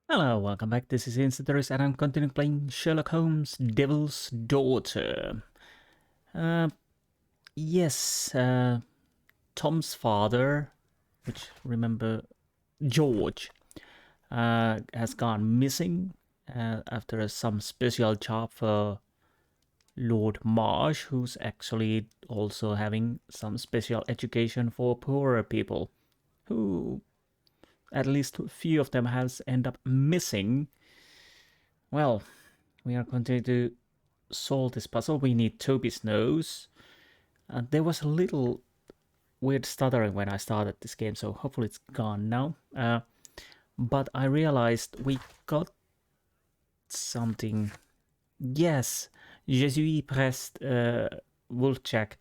Hello, welcome back. This is Insti and I'm continuing playing Sherlock Holmes' Devil's Daughter. Uh, yes, Tom's father, which remember George, has gone missing after some special job for Lord Marsh, who's actually also having some special education for poorer people, who at least a few of them has end up missing. Well, we are going to solve this puzzle. We need Toby's nose. There was a little weird stuttering when I started this game, so hopefully it's gone now. But I realized we got something. Yes, Jesuit pressed wolf check.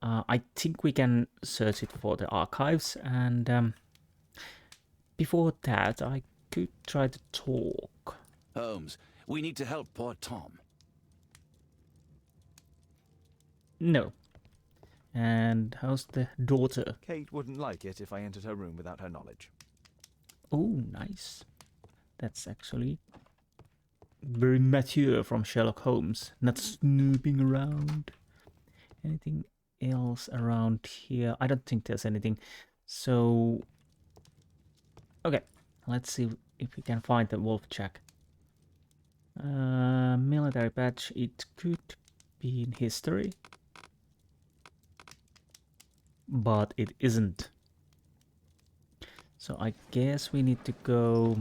I think we can search it for the archives, and before that, I could try to talk. Holmes, we need to help poor Tom. No. And how's the daughter? Kate wouldn't like it if I entered her room without her knowledge. Oh, nice. That's actually very mature from Sherlock Holmes. Not snooping around. Anything else around here? I don't think there's anything. So, okay. Let's see if we can find the wolf check. Military badge. It could be in history. But it isn't. So I guess we need to go...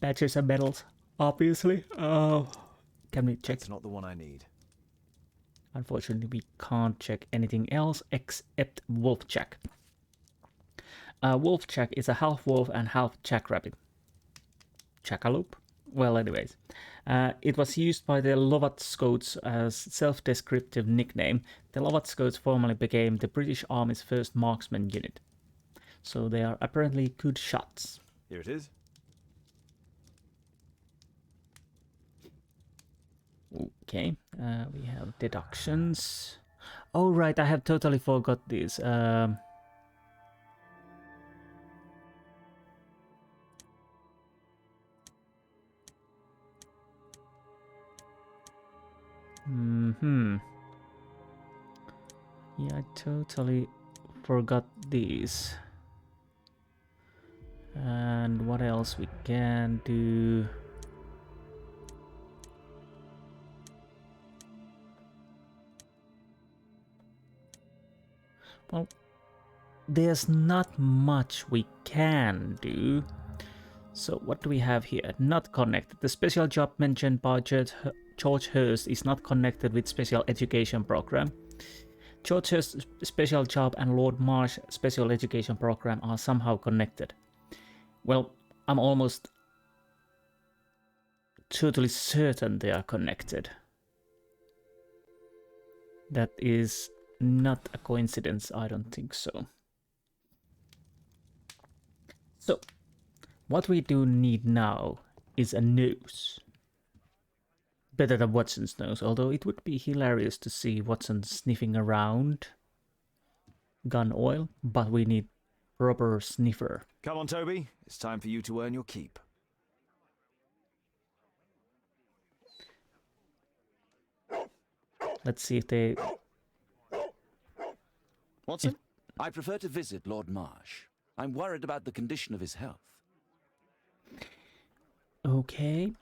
badges and medals, obviously. Oh, can we check? That's not the one I need. Unfortunately, we can't check anything else except wolf check. Wolf check is a half wolf and half jackrabbit. Jackalope? Well, anyways. It was used by the Lovat Scots as self-descriptive nickname. The Lovat Scots formally became the British Army's first marksman unit. So they are apparently good shots. Here it is. Okay, we have deductions. Oh, right, I have totally forgot this. Yeah, I totally forgot these. And what else we can do? Well, there's not much we can do. So what do we have here? Not connected. The special job mentioned by George Hurst is not connected with special education program. George Hurst's special job and Lord Marsh special education program are somehow connected. Well, I'm almost totally certain they are connected. That is not a coincidence, I don't think so. So, what we do need now is a nose. Better than Watson's nose, although it would be hilarious to see Watson sniffing around gun oil, but we need proper sniffer. Come on, Toby. It's time for you to earn your keep. Let's see if they... Watson, I prefer to visit Lord Marsh. I'm worried about the condition of his health. Okay.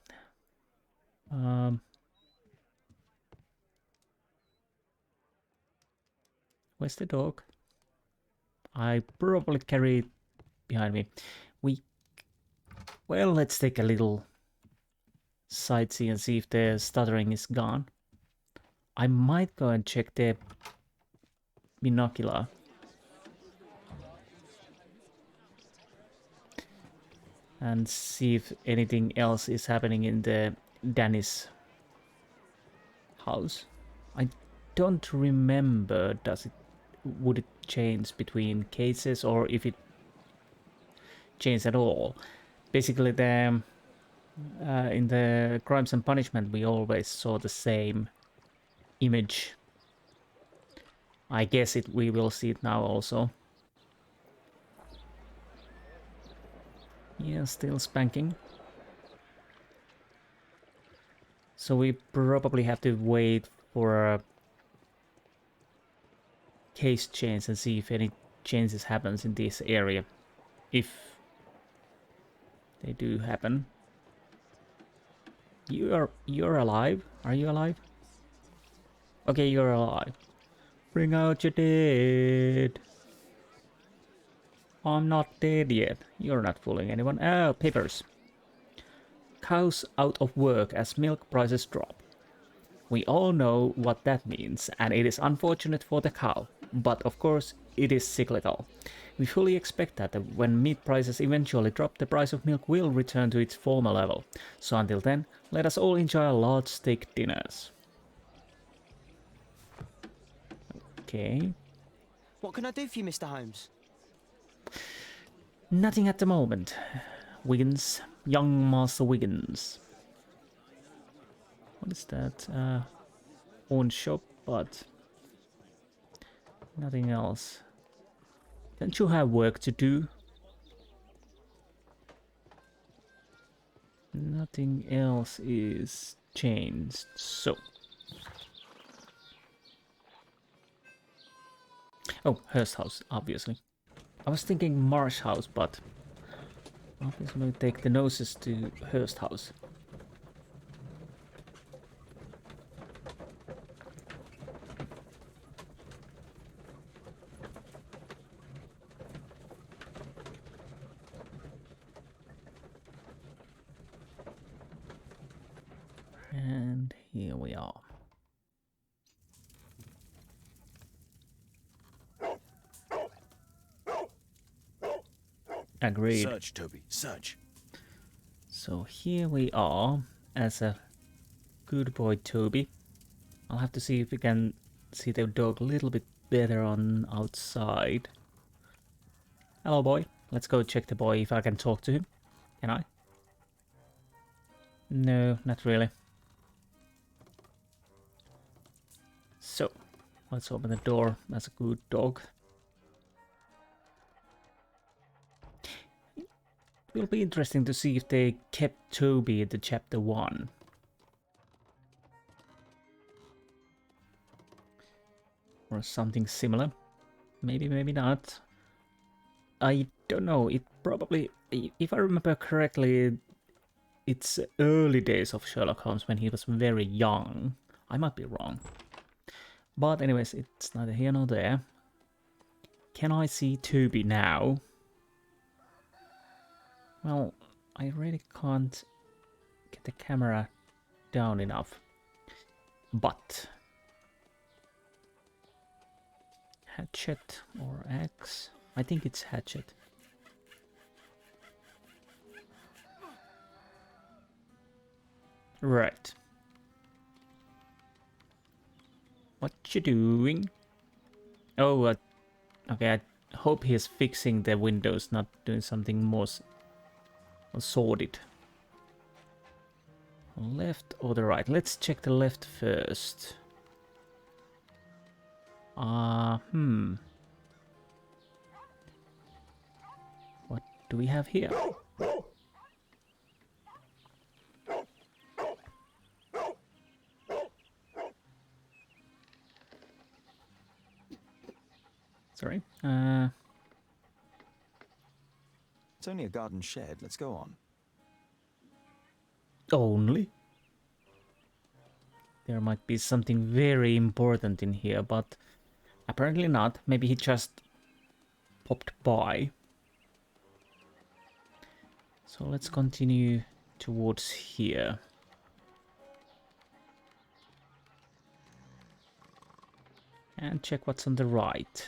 Where's the dog? I probably carry it behind me. Well, let's take a little sightsee and see if the stuttering is gone. I might go and check the binocular. And see if anything else is happening in the Danny's house. I don't remember, would it change between cases or if it changed at all? Basically, in the Crimes and Punishment, we always saw the same image. I guess we will see it now also. Yeah, still spanking. So we probably have to wait for a case change and see if any changes happens in this area. If they do happen. You're alive? Are you alive? Okay, you're alive. Bring out your dead. I'm not dead yet. You're not fooling anyone. Oh, papers. Cows out of work as milk prices drop. We all know what that means, and it is unfortunate for the cow. But of course, it is cyclical. We fully expect that when meat prices eventually drop, the price of milk will return to its former level. So until then, let us all enjoy our large steak dinners. Okay. What can I do for you, Mr. Holmes? Nothing at the moment. Wiggins. Young Master Wiggins. What is that? Pawn shop, but nothing else. Don't you have work to do? Nothing else is changed, so. Oh, Hearst House, obviously. I was thinking Marsh House, but obviously we take the noses to Hearst House. And here we are. Agreed. Search, Toby, search. So here we are, as a good boy Toby. I'll have to see if we can see the dog a little bit better on outside. Hello boy, let's go check the boy if I can talk to him. Can I? No, not really. So, let's open the door. That's a good dog. It will be interesting to see if they kept Toby in the chapter 1. Or something similar. Maybe, maybe not. I don't know. It probably, if I remember correctly, it's early days of Sherlock Holmes when he was very young. I might be wrong. But anyways, it's neither here nor there. Can I see Toby now? Well, I really can't get the camera down enough. But hatchet or axe? I think it's hatchet. Right. What you doing? Oh, okay, I hope he's fixing the windows, not doing something more sordid. Left or the right? Let's check the left first. What do we have here? Sorry. It's only a garden shed. Let's go on. Only? There might be something very important in here, but apparently not. Maybe he just popped by. So let's continue towards here. And check what's on the right.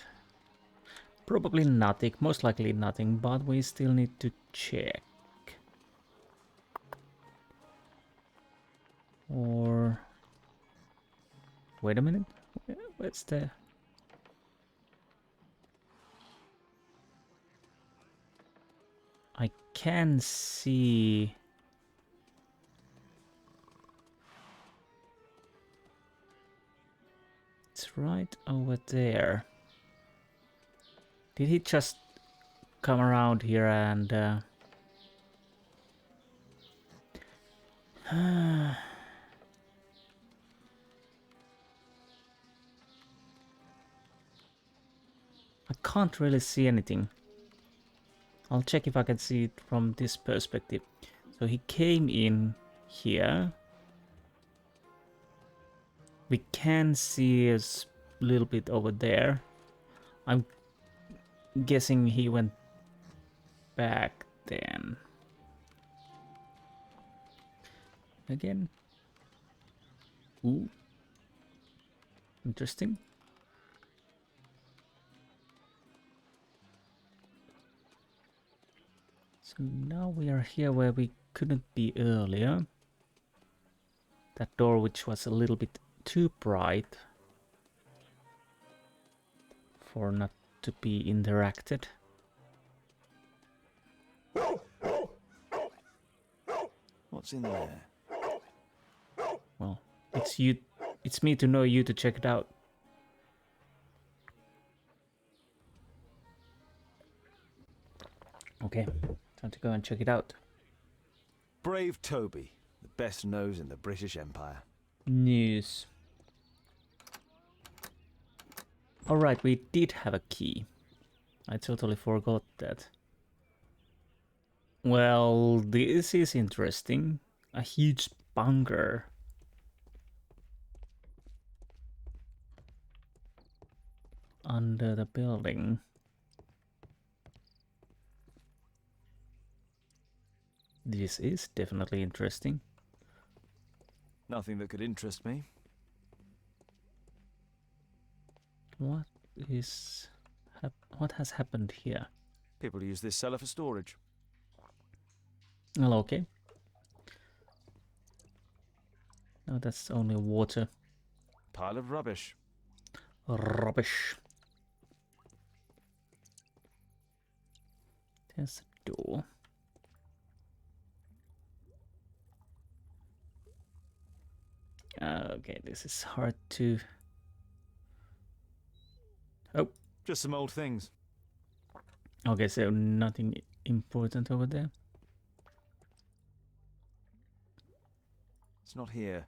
Probably nothing, most likely nothing, but we still need to check. Or... wait a minute, where's the... I can see... it's right over there. Did he just come around here and... I can't really see anything. I'll check if I can see it from this perspective. So he came in here. We can see a little bit over there. I'm guessing he went back then. Again. Ooh. Interesting. So now we are here where we couldn't be earlier. That door which was a little bit too bright for not to be interacted. What's in there? Well, it's you. It's me to know you to check it out. Okay, time to go and check it out. Brave Toby, the best nose in the British Empire. News. Alright, we did have a key. I totally forgot that. Well, this is interesting. A huge bunker. Under the building. This is definitely interesting. Nothing that could interest me. What has happened here? People use this cellar for storage. Well, okay. No, that's only water. Pile of rubbish. Rubbish. There's a door. Okay, this is hard to... Oh. Just some old things. Okay, so nothing important over there. It's not here.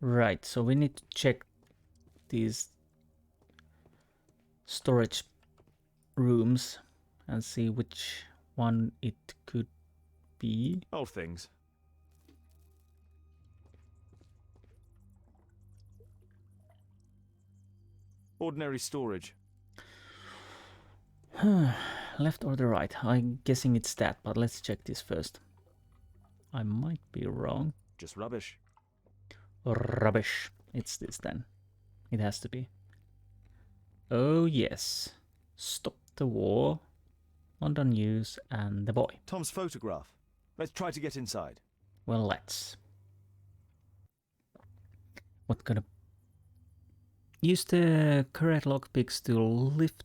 Right, so we need to check these storage rooms and see which one it could be. Old things. Ordinary storage. Left or the right? I'm guessing it's that, but let's check this first. I might be wrong. Just rubbish. Rubbish. It's this then. It has to be. Oh yes. Stop the war. London News and the boy. Tom's photograph. Let's try to get inside. Well, let's. What gonna... Use the correct lockpicks to lift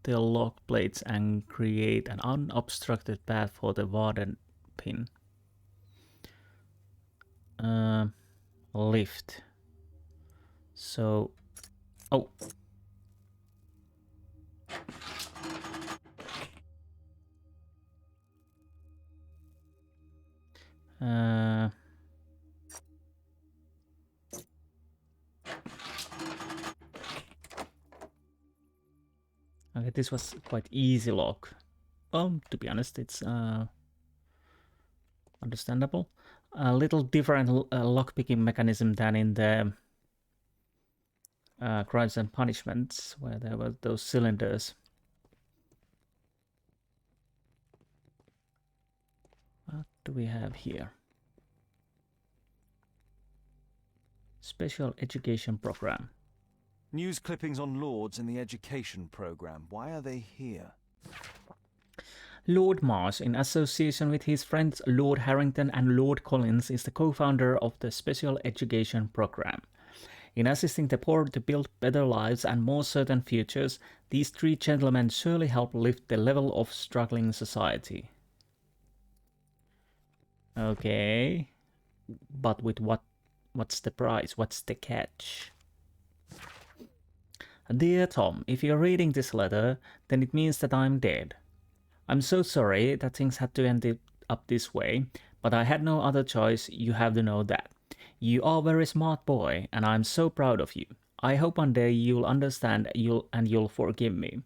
the lock plates and create an unobstructed path for the warden pin. Lift. So... Oh. Okay, this was quite easy lock. Well, to be honest, it's understandable. A little different lockpicking mechanism than in the Crimes and Punishments, where there were those cylinders. What do we have here? Special education program. News clippings on lords in the education program. Why are they here? Lord Marsh, in association with his friends Lord Harrington and Lord Collins, is the co-founder of the Special Education Program. In assisting the poor to build better lives and more certain futures, these three gentlemen surely help lift the level of struggling society. Okay, but with what? What's the price? What's the catch? Dear Tom, if you're reading this letter, then it means that I'm dead. I'm so sorry that things had to end up this way, but I had no other choice, you have to know that. You are a very smart boy, and I'm so proud of you. I hope one day you'll understand you'll forgive me.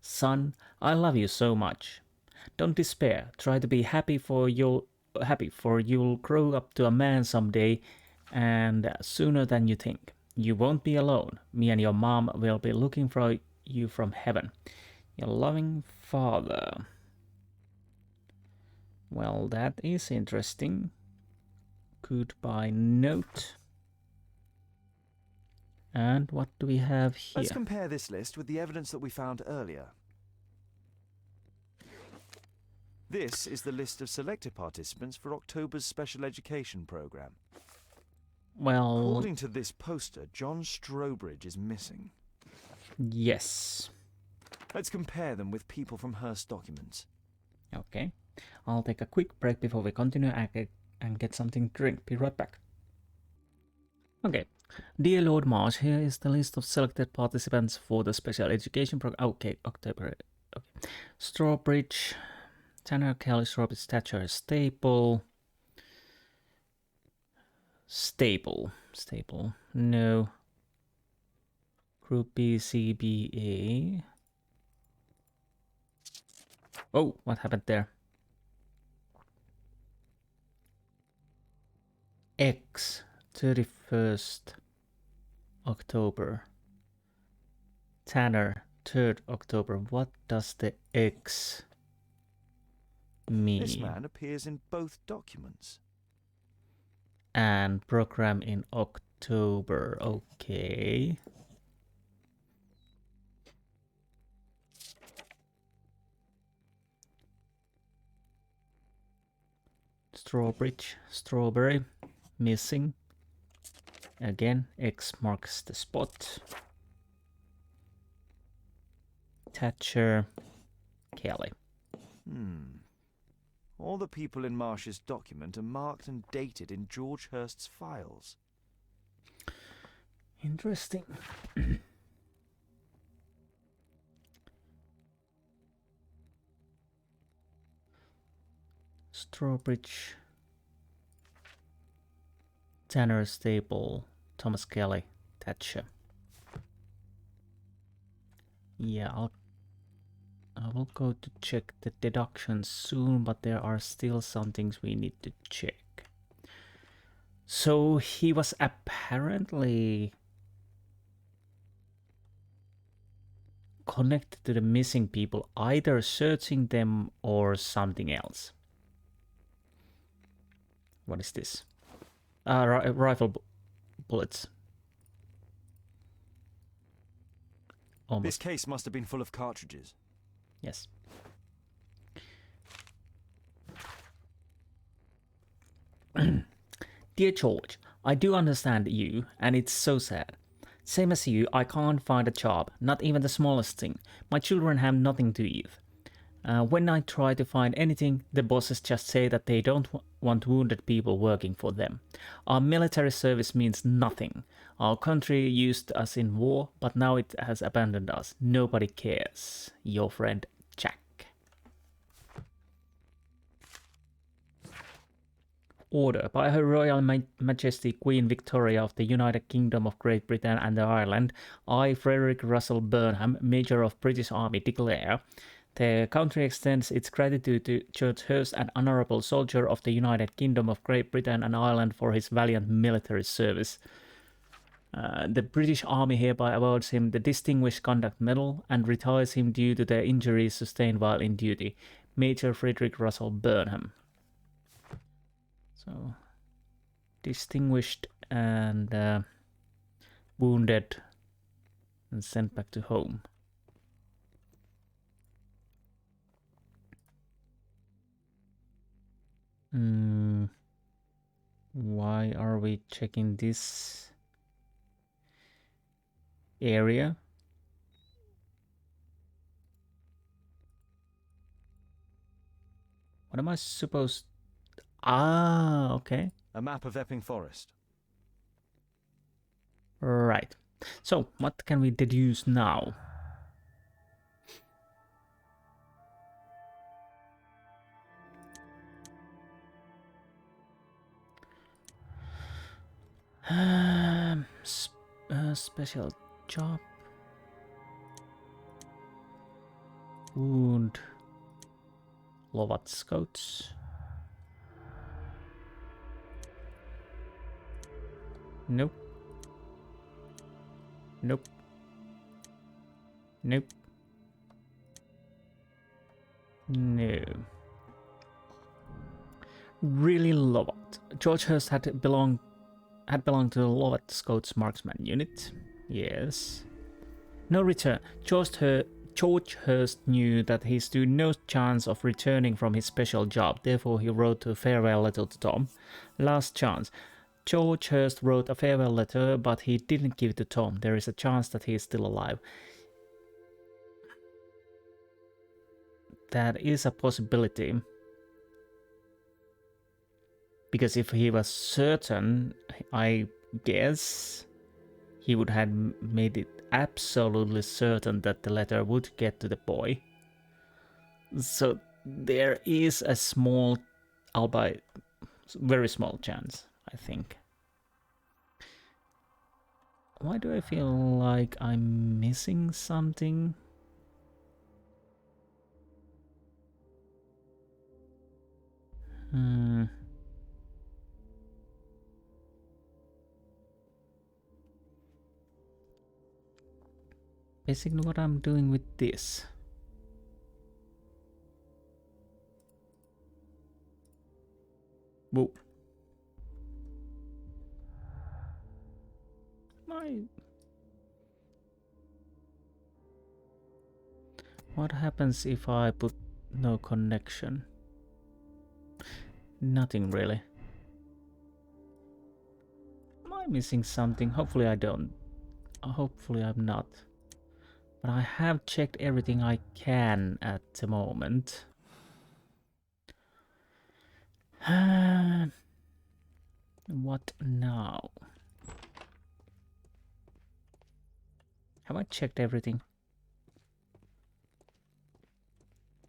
Son, I love you so much. Don't despair. Try to be happy for you'll grow up to a man someday, and sooner than you think. You won't be alone. Me and your mom will be looking for you from heaven. Your loving father. Well, that is interesting. Goodbye note. And what do we have here? Let's compare this list with the evidence that we found earlier. This is the list of selected participants for October's special education program. Well, According to this poster, John Strobridge is missing. yes. Let's compare them with people from Hearst documents. Okay. I'll take a quick break before we continue and get something to drink. Be right back. Okay. Dear Lord Marsh, here is the list of selected participants for the special education program. Okay, October. Okay. Strawbridge, Tanner, Kelly, Strawbridge, Thatcher, Staple. Staple. No. Group B, C, B, A. Oh, what happened there? X, 31st October. Tanner, 3rd October. What does the X mean? This man appears in both documents. And program in October. Okay. Strawberry, missing. Again, X marks the spot. Thatcher, Kelly. All the people in Marsh's document are marked and dated in George Hurst's files. Interesting. Strawbridge, Tanner, Staple, Thomas Kelly, Thatcher. Yeah, I will go to check the deductions soon, but there are still some things we need to check. So he was apparently connected to the missing people, either searching them or something else. What is this? Rifle bullets. Almost. This case must have been full of cartridges. Yes. Dear George, I do understand you, and it's so sad. Same as you, I can't find a job, not even the smallest thing. My children have nothing to eat. When I try to find anything, the bosses just say that they don't want wounded people working for them. Our military service means nothing. Our country used us in war, but now it has abandoned us. Nobody cares. Your friend, Jack. Order. By Her Royal Majesty Queen Victoria of the United Kingdom of Great Britain and Ireland, I, Frederick Russell Burnham, Major of British Army, declare the country extends its gratitude to George Hurst, an honourable soldier of the United Kingdom of Great Britain and Ireland, for his valiant military service. The British Army hereby awards him the Distinguished Conduct Medal and retires him due to the injuries sustained while in duty. Major Frederick Russell Burnham. So, distinguished and wounded and sent back to home. Why are we checking this area? What am I supposed... Ah, okay. A map of Epping Forest. Right. So, what can we deduce now? Special job. Wound. Lovat scouts. Nope. Nope. Nope. No. Really Lovat. George Hurst had belonged to the Lovat Scouts marksman unit. Yes. No return. George Hurst knew that he stood no chance of returning from his special job, therefore he wrote a farewell letter to Tom. Last chance. George Hurst wrote a farewell letter, but he didn't give it to Tom. There is a chance that he is still alive. That is a possibility. Because if he was certain, I guess he would have made it absolutely certain that the letter would get to the boy. So there is a small, albeit very small chance, I think. Why do I feel like I'm missing something? Basically what I'm doing with this. Whoa. What happens if I put no connection? Nothing really. Am I missing something? Hopefully I don't. Hopefully I'm not. But I have checked everything I can at the moment. What now? Have I checked everything?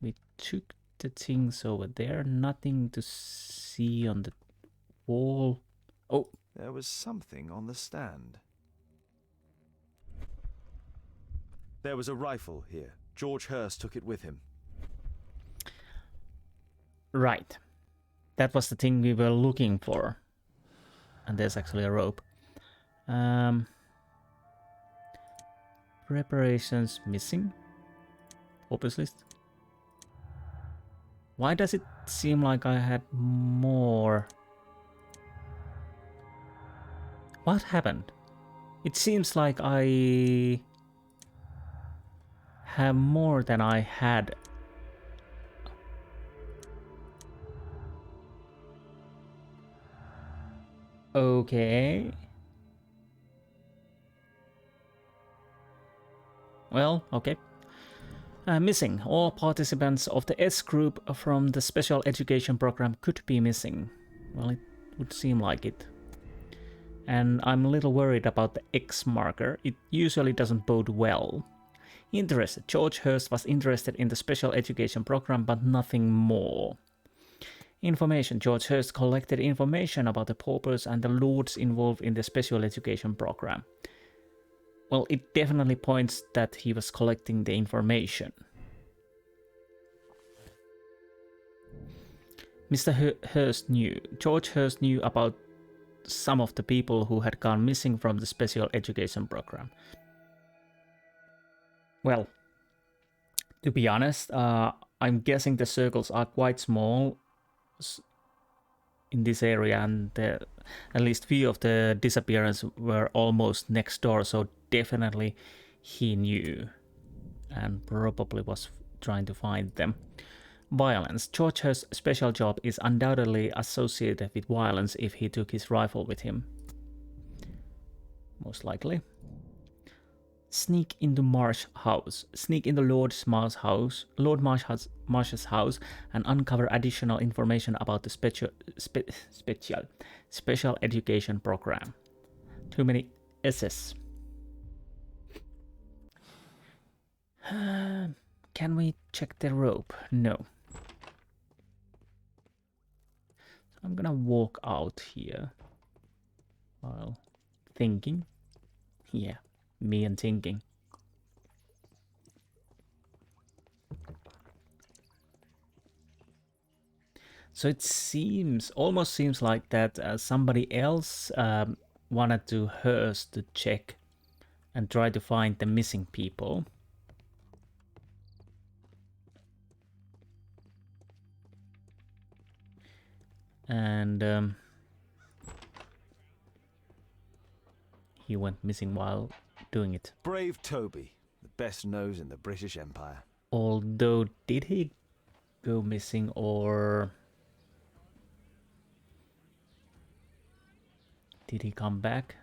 We took the things over there. Nothing to see on the wall. Oh! There was something on the stand. There was a rifle here. George Hurst took it with him. Right. That was the thing we were looking for. And there's actually a rope. Preparations missing. Opus list. Why does it seem like I had more? What happened? It seems like I have more than I had. Okay. Well, okay. Missing. All participants of the S group from the special education program could be missing. Well, it would seem like it. And I'm a little worried about the X marker. It usually doesn't bode well. Interested. George Hurst was interested in the special education program, but nothing more. Information. George Hurst collected information about the paupers and the lords involved in the special education program. Well, it definitely points that he was collecting the information. Mr. Hurst knew. George Hurst knew about some of the people who had gone missing from the special education program. Well, to be honest, I'm guessing the circles are quite small in this area, and at least few of the disappearances were almost next door, so definitely he knew and probably was trying to find them. Violence. George Hurst's special job is undoubtedly associated with violence if he took his rifle with him. Most likely. Sneak into Marsh house. Sneak into Lord Marsh's house and uncover additional information about the special education program. Too many S's. Can we check the rope? No. I'm gonna walk out here. while thinking. Yeah, me and thinking. So it almost seems like that somebody else wanted to Hearst to check and try to find the missing people. And he went missing while doing it. Brave Toby, the best nose in the British Empire. Although, did he go missing or did he come back?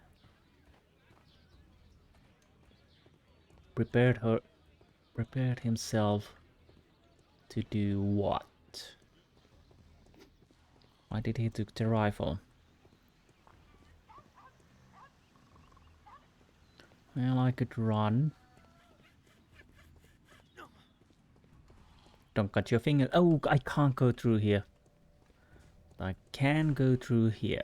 Prepared himself to do what? Why did he took the rifle? Well, I could run. Don't cut your finger. Oh, I can't go through here. I can go through here.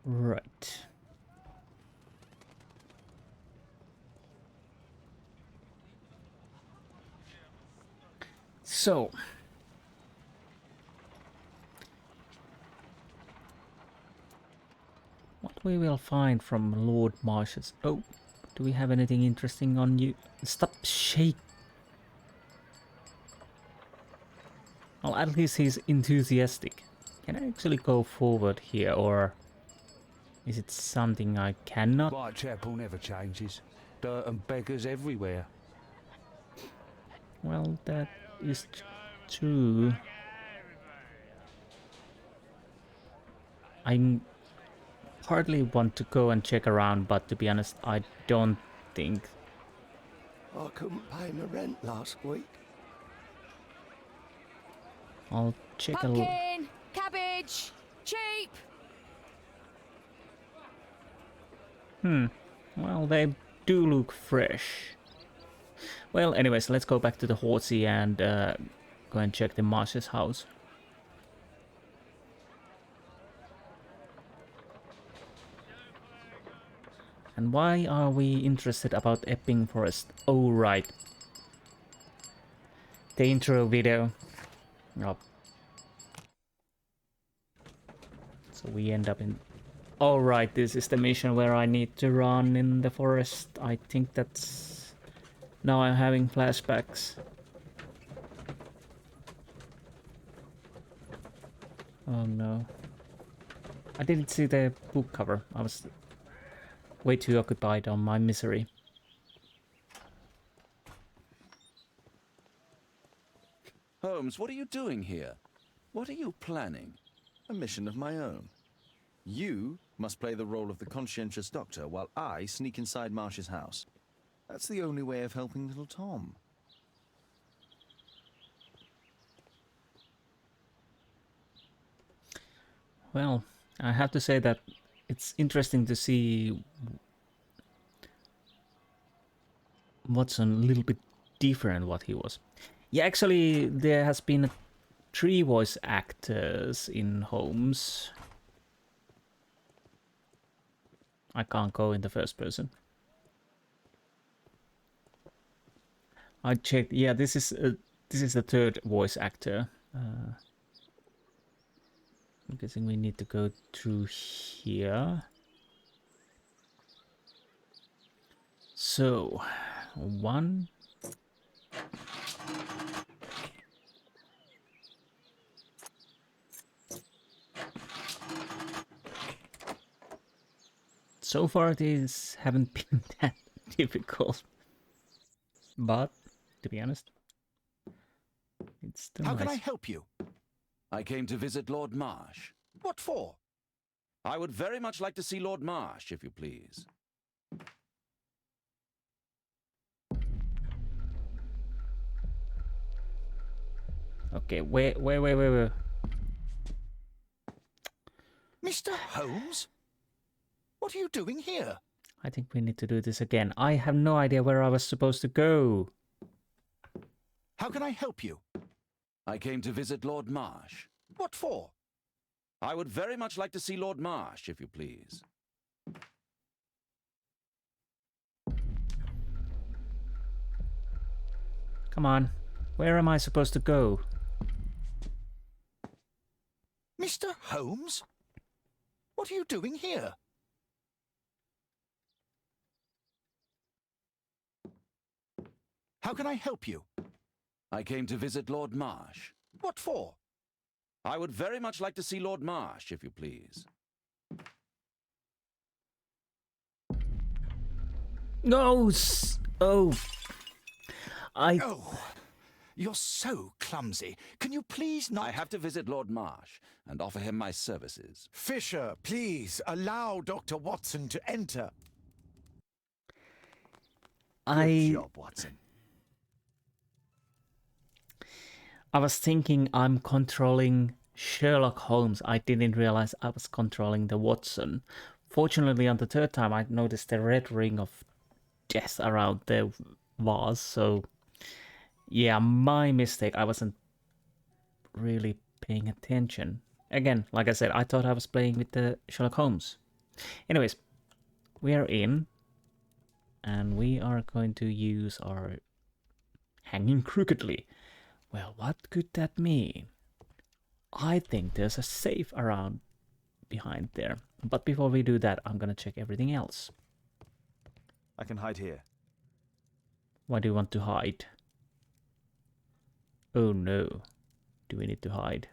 Right. So, what we will find from Lord Marsh's... Oh, do we have anything interesting on you? Stop shake. Well, at least he's enthusiastic. Can I actually go forward here, or is it something I cannot? Whitechapel never changes. Dirt and beggars everywhere. Well, that is true. I hardly want to go and check around, but to be honest, I don't think... I couldn't pay my rent last week. I'll check Pumpkin, cabbage, cheap. Well, they do look fresh. Well, anyways, let's go back to the horsey and go and check the Marsh's house. And why are we interested about Epping Forest? Oh, right. The intro video. Oh. So we end up in... Oh, right, this is the mission where I need to run in the forest. I think that's... Now I'm having flashbacks. Oh no. I didn't see the book cover. I was way too occupied on my misery. Holmes, what are you doing here? What are you planning? A mission of my own. You must play the role of the conscientious doctor while I sneak inside Marsh's house. That's the only way of helping little Tom. Well, I have to say that it's interesting to see what's a little bit different what he was. Yeah, actually, there has been 3 voice actors in Holmes. I can't go in the first person. I checked. Yeah, this is the 3rd voice actor. I'm guessing we need to go through here. So, 1. So far, these haven't been that difficult. But, to be honest, it's still How nice. can I help you? I came to visit Lord Marsh. What for? I would very much like to see Lord Marsh, if you please. Okay, wait. Mr. Holmes? What are you doing here? I think we need to do this again. I have no idea where I was supposed to go. How can I help you? I came to visit Lord Marsh. What for? I would very much like to see Lord Marsh, if you please. Come on. Where am I supposed to go? Mr. Holmes? What are you doing here? How can I help you? I came to visit Lord Marsh. What for? I would very much like to see Lord Marsh, if you please. No! Oh. Oh, you're so clumsy. Can you please not... I have to visit Lord Marsh and offer him my services. Fisher, please, allow Dr. Watson to enter. Good job, Watson. I was thinking I'm controlling Sherlock Holmes. I didn't realize I was controlling the Watson. Fortunately, on the third time, I noticed the red ring of death around the vase. So, yeah, my mistake. I wasn't really paying attention. Again, like I said, I thought I was playing with the Sherlock Holmes. Anyways, we are in. And we are going to use our hanging crookedly. Well, what could that mean? I think there's a safe around behind there. But before we do that, I'm gonna check everything else. I can hide here. Why do you want to hide? Oh no. Do we need to hide?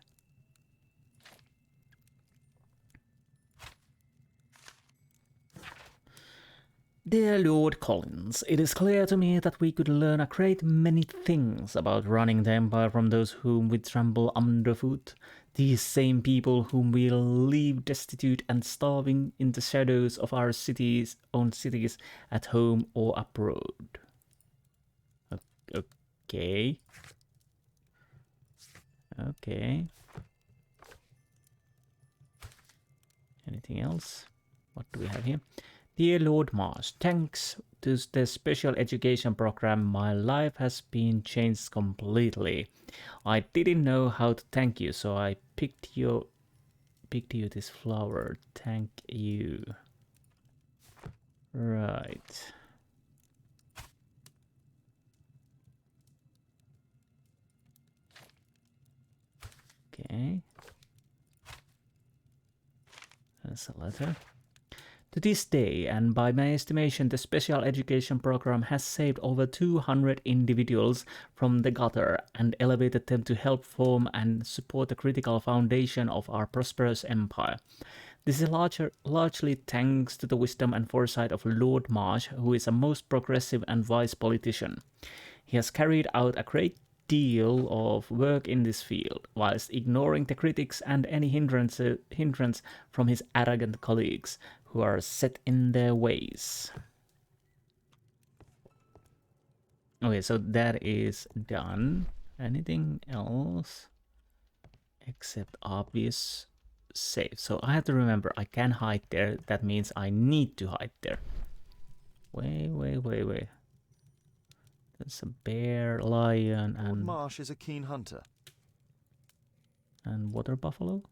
Dear Lord Collins, it is clear to me that we could learn a great many things about running the Empire from those whom we trample underfoot, these same people whom we'll leave destitute and starving in the shadows of our own cities, at home or abroad. Okay. Okay. Anything else? What do we have here? Dear Lord Marsh, thanks to the special education program, my life has been changed completely. I didn't know how to thank you, so I picked you this flower. Thank you. Right. Okay. That's a letter. To this day, and by my estimation, the special education program has saved over 200 individuals from the gutter and elevated them to help form and support the critical foundation of our prosperous empire. This is largely thanks to the wisdom and foresight of Lord Marsh, who is a most progressive and wise politician. He has carried out a great deal of work in this field, whilst ignoring the critics and any hindrance from his arrogant colleagues, who are set in their ways. Okay, so that is done. Anything else? Except obvious save. So I have to remember, I can hide there. That means I need to hide there. Wait. There's a bear, lion, Lord and... Marsh is a keen hunter. And water buffalo?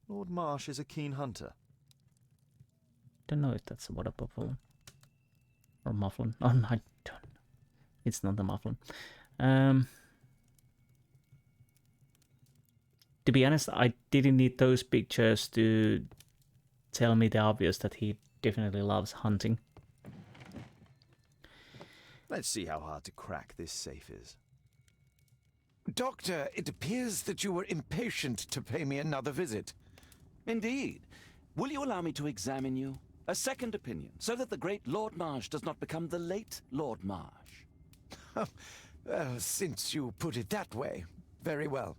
Lord Marsh is a keen hunter. Don't know if that's a water buffalo. Or mufflin. Oh, no, I don't know. It's not a mufflin. To be honest, I didn't need those pictures to tell me the obvious that he definitely loves hunting. Let's see how hard to crack this safe is. Doctor, it appears that you were impatient to pay me another visit. Indeed. Will you allow me to examine you? A second opinion, so that the great Lord Marsh does not become the late Lord Marsh. Well, since you put it that way, very well.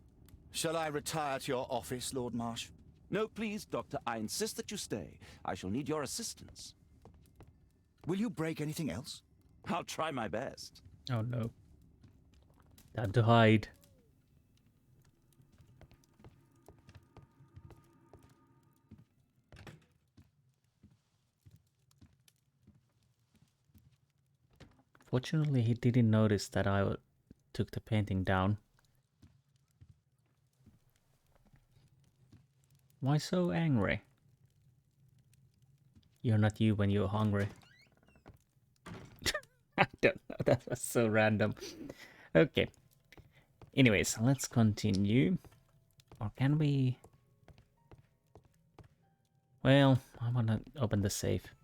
Shall I retire to your office, Lord Marsh? No, please, Doctor. I insist that you stay. I shall need your assistance. Will you break anything else? I'll try my best. Oh no. Time to hide. Fortunately, he didn't notice that I took the painting down. Why so angry? You're not you when you're hungry. I don't know, that was so random. Okay. Anyways, let's continue. Or can we... Well, I wanna open the safe.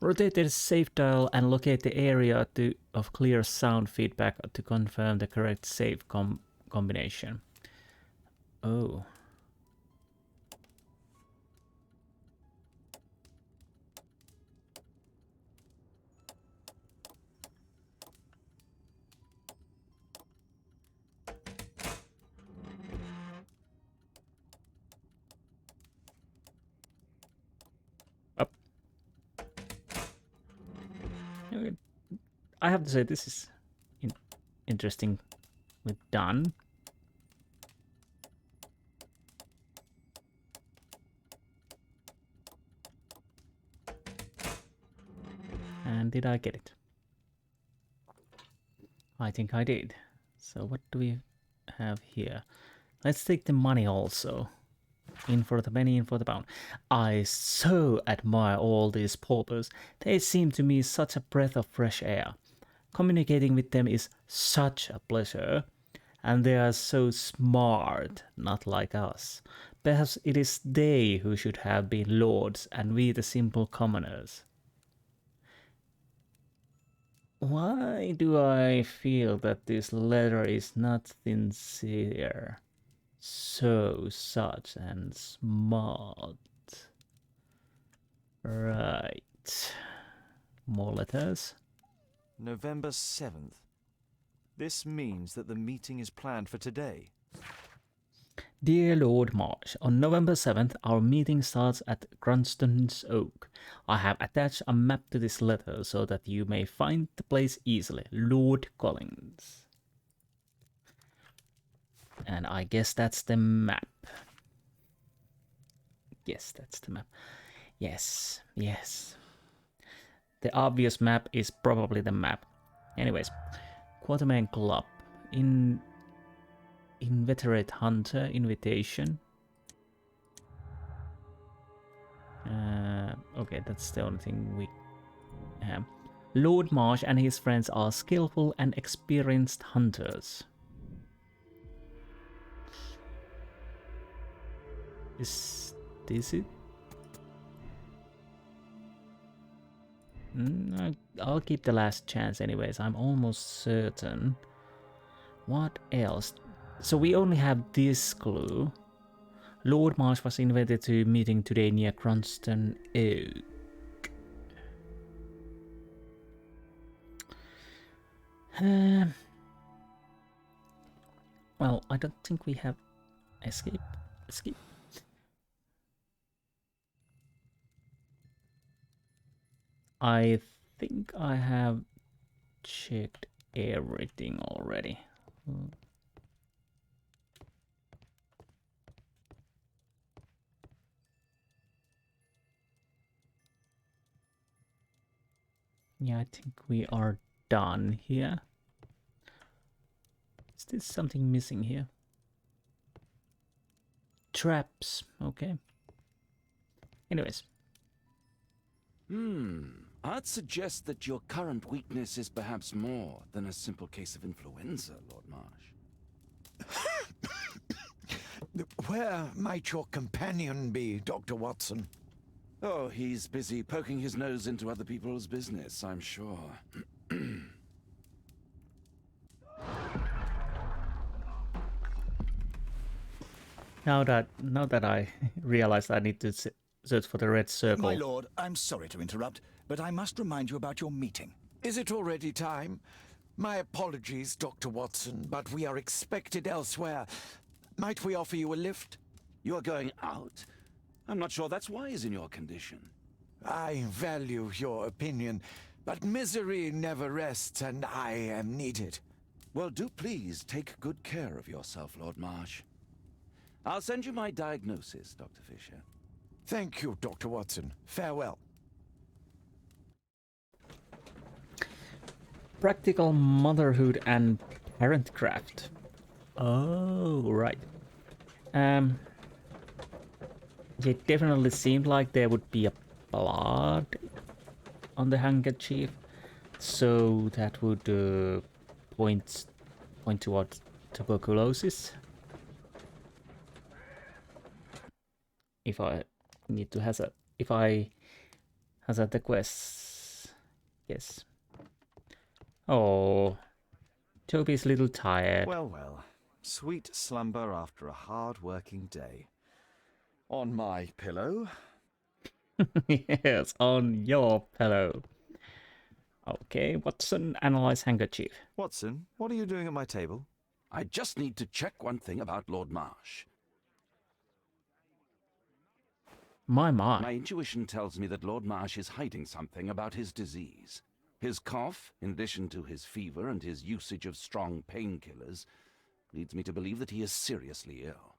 Rotate the safe dial and locate the area of clear sound feedback to confirm the correct safe combination. Oh. Up. Okay. I have to say this is interesting with done. And did I get it? I think I did. So what do we have here? Let's take the money also. In for the penny, in for the pound. I so admire all these paupers. They seem to me such a breath of fresh air. Communicating with them is such a pleasure. And they are so smart, not like us. Perhaps it is they who should have been lords and we the simple commoners. Why do I feel that this letter is not sincere? So such and smart. Right. More letters. November 7th. This means that the meeting is planned for today. Dear Lord Marsh, on November 7th, our meeting starts at Cranston's Oak. I have attached a map to this letter so that you may find the place easily. Lord Collins. And I guess that's the map. Yes, that's the map. Yes, yes. The obvious map is probably the map. Anyways, Quartermain Club. Inveterate Hunter invitation. Okay, that's the only thing we have. Lord Marsh and his friends are skillful and experienced hunters. Is this it? I'll keep the last chance anyways. I'm almost certain. What else? So we only have this clue. Lord Marsh was invited to meeting today near Cranston Oak. Well, I don't think we have escape. I think I have checked everything already. Yeah, I think we are done here. Is there something missing here? Traps, okay. Anyways. I'd suggest that your current weakness is perhaps more than a simple case of influenza, Lord Marsh. Where might your companion be, Dr. Watson? Oh, he's busy poking his nose into other people's business, I'm sure. Now that I realized I need to search for the red circle. My lord, I'm sorry to interrupt, but I must remind you about your meeting. Is it already time? My apologies, Dr. Watson, but we are expected elsewhere. Might we offer you a lift? You are going out? I'm not sure that's wise in your condition. I value your opinion, but misery never rests, and I am needed. Well, do please take good care of yourself, Lord Marsh. I'll send you my diagnosis, Dr. Fisher. Thank you, Dr. Watson. Farewell. Practical motherhood and parentcraft. Oh, right. It definitely seemed like there would be a blood on the handkerchief, so that would point towards tuberculosis. If I need to hazard, if I hazard the quest, yes. Oh, Toby's a little tired. Well, well. Sweet slumber after a hard-working day. On my pillow. Yes, on your pillow. Okay, Watson, analyze handkerchief. Watson, what are you doing at my table? I just need to check one thing about Lord Marsh. My. My intuition tells me that Lord Marsh is hiding something about his disease. His cough, in addition to his fever and his usage of strong painkillers, leads me to believe that he is seriously ill.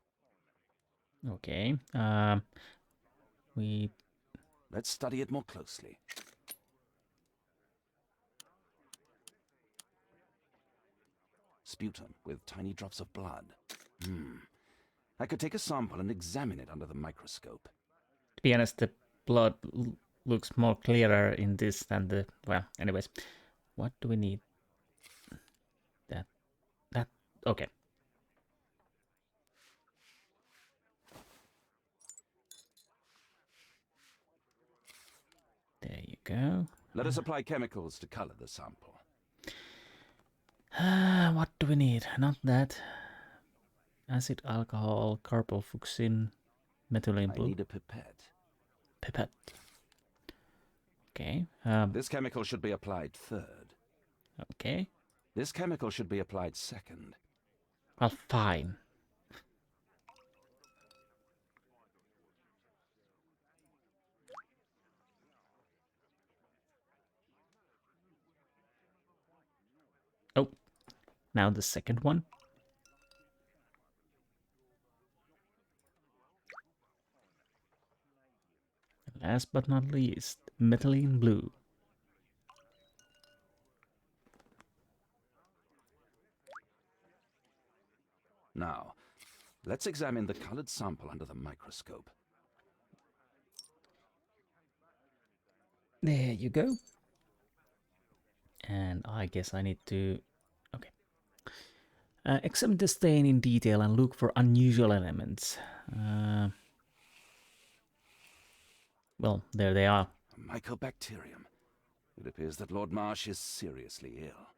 Okay, Let's study it more closely. Sputum with tiny drops of blood. I could take a sample and examine it under the microscope. to be honest, the blood looks more clearer in this than the... Well, anyways. What do we need? That... Okay. There you go. Let us apply chemicals to color the sample. What do we need? Not that. Acid, alcohol, carbofucsin, methylene I blue. need a pipette. Pipette. Okay. This chemical should be applied third. Okay. This chemical should be applied second. Well, fine. Oh, now the second one. Last but not least, methylene blue. Now, let's examine the colored sample under the microscope. There you go. And I guess I need to... Okay. Examine the stain in detail and look for unusual elements. Well, there they are. A mycobacterium. It appears that Lord Marsh is seriously ill.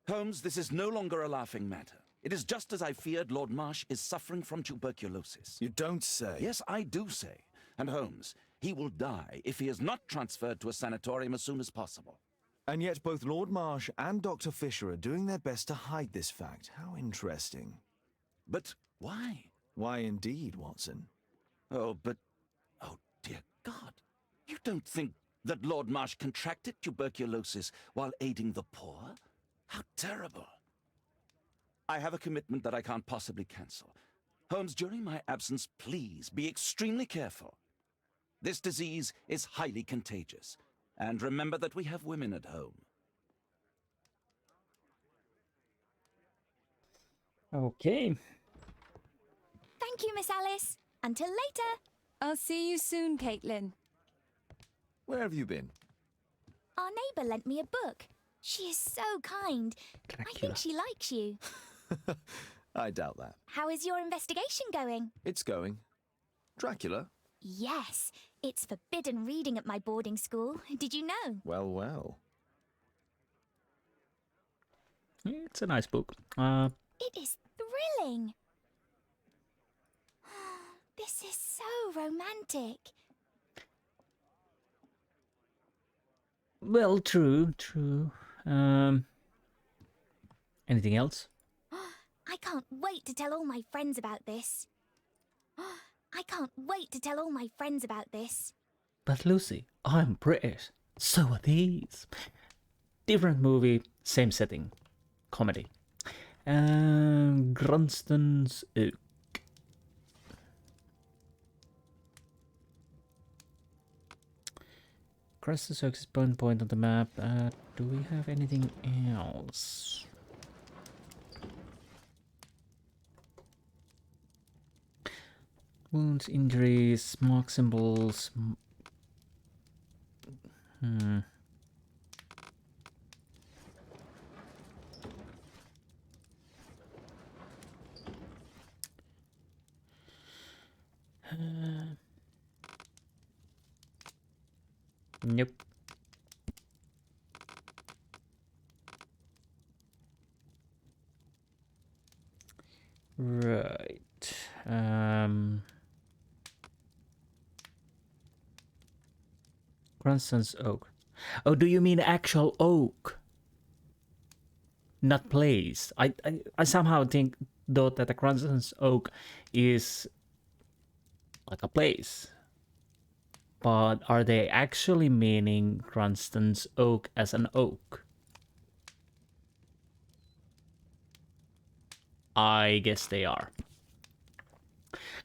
Holmes, this is no longer a laughing matter. It is just as I feared. Lord Marsh is suffering from tuberculosis. You don't say. Yes, I do say. And Holmes, he will die if he is not transferred to a sanatorium as soon as possible. And yet both Lord Marsh and Dr. Fisher are doing their best to hide this fact. How interesting. But why? Why indeed, Watson? Oh, dear God. You don't think that Lord Marsh contracted tuberculosis while aiding the poor? How terrible. I have a commitment that I can't possibly cancel. Holmes, during my absence, please be extremely careful. This disease is highly contagious. And remember that we have women at home. Okay. Thank you, Miss Alice. Until later. I'll see you soon, Caitlin. Where have you been? Our neighbour lent me a book. She is so kind. I think she likes you. I doubt that. How is your investigation going? It's going. Dracula? Yes, it's forbidden reading at my boarding school. Did you know? Well, well. It's a nice book. It is thrilling. This is so romantic. Well, true. Anything else? I can't wait to tell all my friends about this. I can't wait to tell all my friends about this. But Lucy, I'm British. So are these. Different movie, same setting. Comedy. Grunston's Oak. Cross the point on the map. Do we have anything else? Wounds, injuries, mark symbols. Nope. Right. Cranston's oak. Oh, do you mean actual oak? Not place. I somehow thought that the Cranston's oak is like a place. But are they actually meaning Cranston's oak as an oak? I guess they are.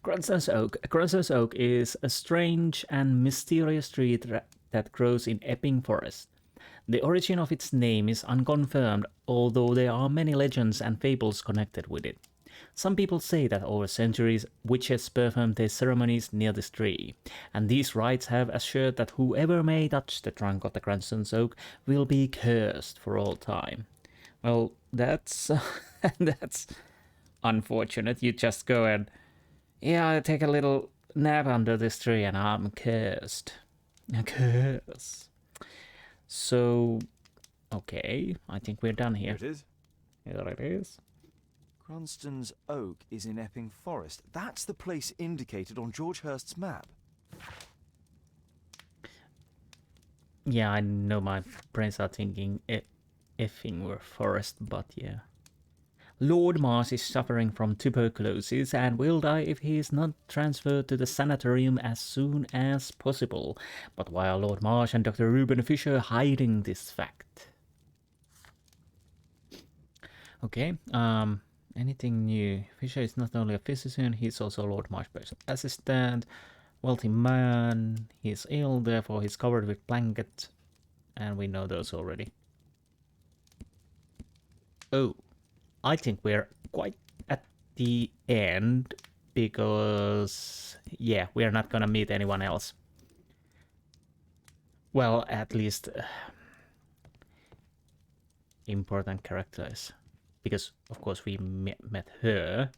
Cranston's oak. Cranston's oak is a strange and mysterious tree that grows in Epping Forest. The origin of its name is unconfirmed, although there are many legends and fables connected with it. Some people say that over centuries, witches performed their ceremonies near this tree, and these rites have assured that whoever may touch the trunk of the Cranston's oak will be cursed for all time. Well, that's that's unfortunate. You just go and, yeah, I take a little nap under this tree and I'm cursed. A curse. So, okay, I think we're done here. Here it is. Here it is. Cranston's Oak is in Epping Forest. That's the place indicated on George Hurst's map. Yeah, I know my brains are thinking Epping were forest, but yeah. Lord Marsh is suffering from tuberculosis and will die if he is not transferred to the sanatorium as soon as possible. But while Lord Marsh and Dr. Reuben Fisher hiding this fact. Okay, anything new? Fisher is not only a physician, he's also Lord Marsh's personal assistant. Wealthy man, he's ill, therefore he's covered with blankets. And we know those already. Oh. I think we're quite at the end because, yeah, we are not gonna meet anyone else. Well, at least important characters. Because, of course, we met her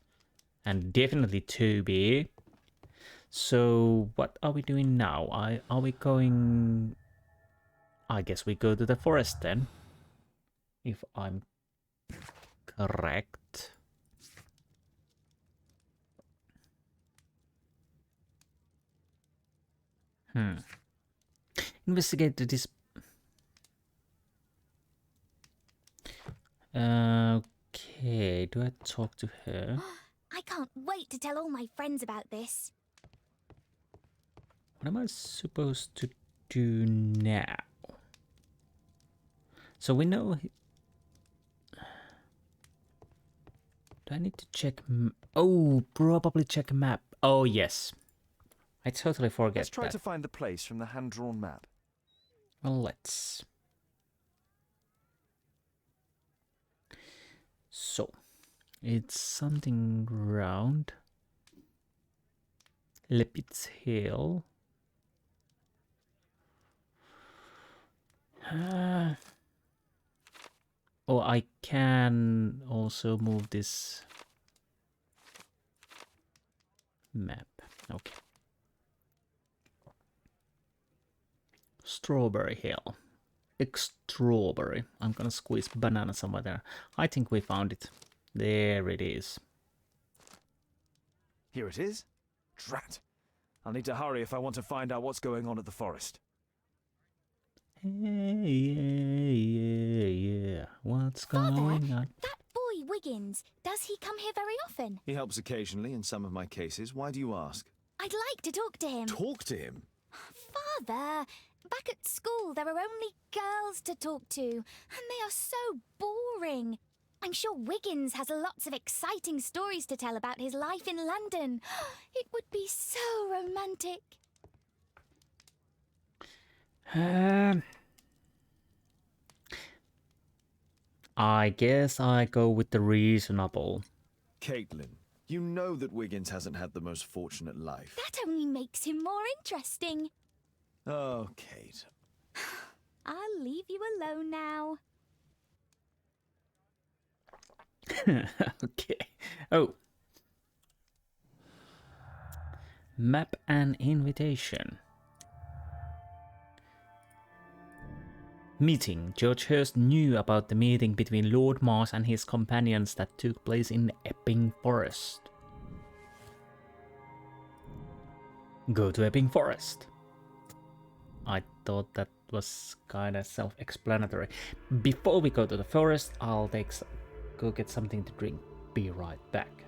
and definitely Toby. So, what are we doing now? Are we going... I guess we go to the forest then. If I'm... correct. Investigate this. Okay, do I talk to her? I can't wait to tell all my friends about this. What am I supposed to do now? So we know... Do I need to check... Oh, probably check map. Oh, yes. I totally forget Let's try that. to find the place from the hand-drawn map. Well, let's... So, it's something round. Lepitz Hill. Oh, I can also move this map. Okay. Strawberry Hill. Strawberry. I'm gonna squeeze banana somewhere there. I think we found it. There it is. Here it is. Drat. I'll need to hurry if I want to find out what's going on at the forest. Hey, yeah. What's going on? That boy Wiggins, does he come here very often? He helps occasionally in some of my cases. Why do you ask? I'd like to talk to him. Talk to him? Father, back at school there are only girls to talk to, and they are so boring. I'm sure Wiggins has lots of exciting stories to tell about his life in London. It would be so romantic. I guess I go with the reasonable. Caitlin, you know that Wiggins hasn't had the most fortunate life. That only makes him more interesting. Oh, Kate. I'll leave you alone now. Okay. Oh. Map and invitation. Meeting. George Hurst knew about the meeting between Lord Marsh and his companions that took place in Epping Forest. Go to Epping Forest. I thought that was kinda self-explanatory. Before we go to the forest, I'll go get something to drink. Be right back.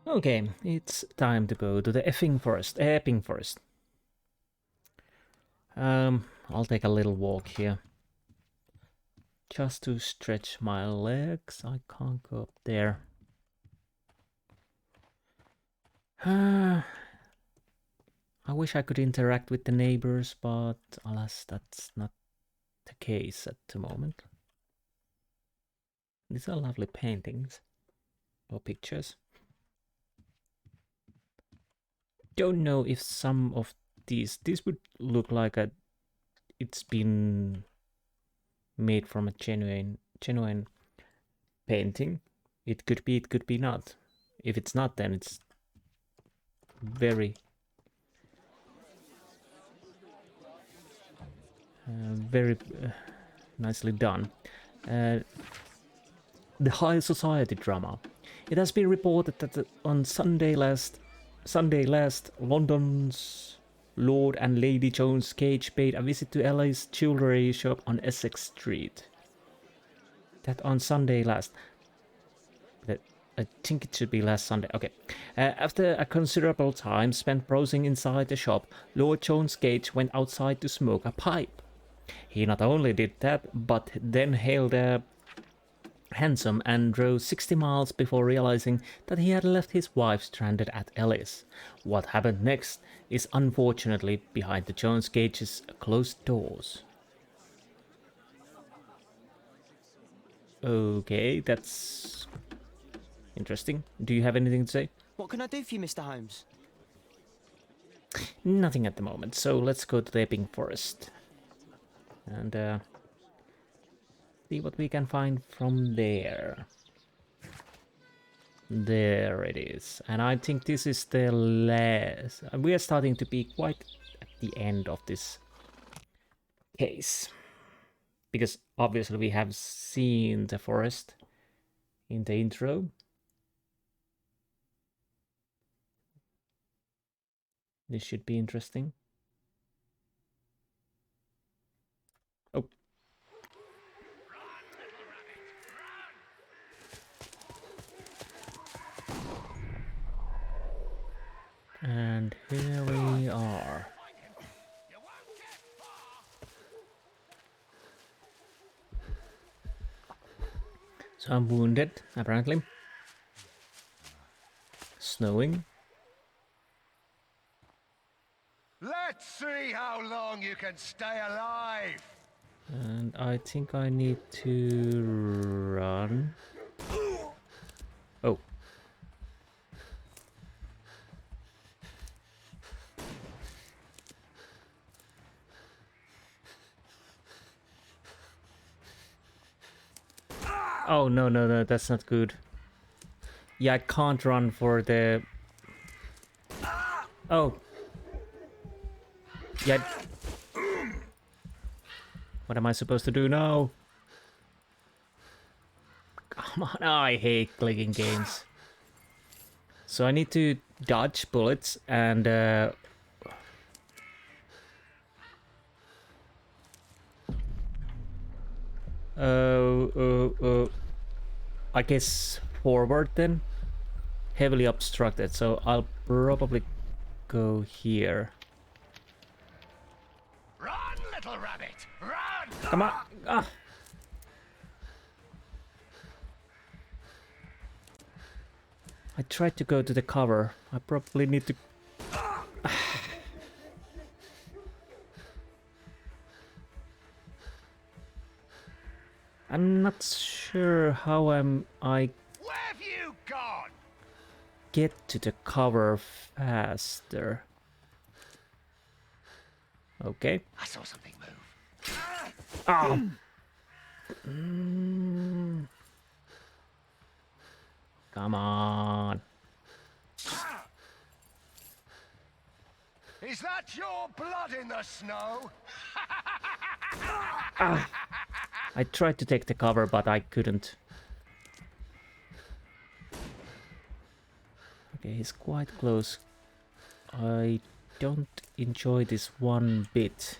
Okay, it's time to go to the Epping Forest. I'll take a little walk here. Just to stretch my legs. I can't go up there. I wish I could interact with the neighbors, but alas, that's not the case at the moment. These are lovely paintings or pictures. Don't know if some of these would look like it's been made from a genuine painting. It could be not. If it's not, then it's very nicely done. The high society drama. It has been reported that on Sunday last, London's Lord and Lady Jones Cage paid a visit to Ellie's jewellery shop on Essex Street. That on Sunday last. I think it should be last Sunday. Okay. After a considerable time spent browsing inside the shop, Lord Jones Cage went outside to smoke a pipe. He not only did that, but then hailed a hansom and drove 60 miles before realizing that he had left his wife stranded at Ellis. What happened next is unfortunately behind the Jones Cage's closed doors. Okay, that's interesting. Do you have anything to say? What can I do for you, Mr. Holmes? Nothing at the moment, so let's go to the Epping Forest and see what we can find from there. There it is. And I think this is the last. We are starting to be quite at the end of this case. Because obviously we have seen the forest in the intro. This should be interesting. Oh. And here we are. So I'm wounded, apparently. Snowing. Let's see how long you can stay alive. And I think I need to run. Oh. Oh, no, that's not good. Yeah, I can't run for the... Oh. Yeah. What am I supposed to do now? Come on, I hate clicking games. So I need to dodge bullets and... I guess forward then. Heavily obstructed, so I'll probably go here. Run, little rabbit, run! Come on! Ah. I tried to go to the cover. I probably need to... not sure how I Where have you gone? get to the cover faster. Okay. I saw something move. Oh. Come on. Is that your blood in the snow? I tried to take the cover, but I couldn't. Okay, he's quite close. I don't enjoy this one bit.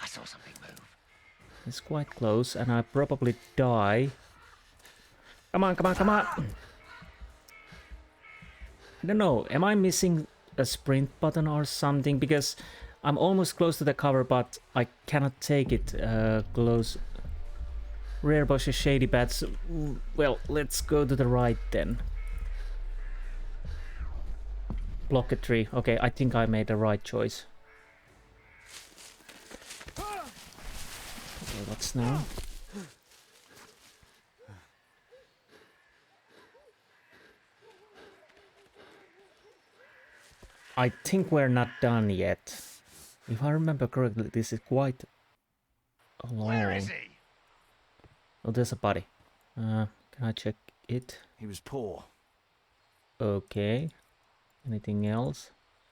I saw something move. He's quite close, and I probably die. Come on, come on, come on! I don't know, am I missing a sprint button or something? Because I'm almost close to the cover, but I cannot take it close. Rare bushes, shady bats. Well, let's go to the right then. Block a tree. Okay, I think I made the right choice. Okay, what's now? I think we're not done yet. If I remember correctly, this is quite long. Where is he? Oh, there's a body. Can I check it? He was poor. Okay. Anything else?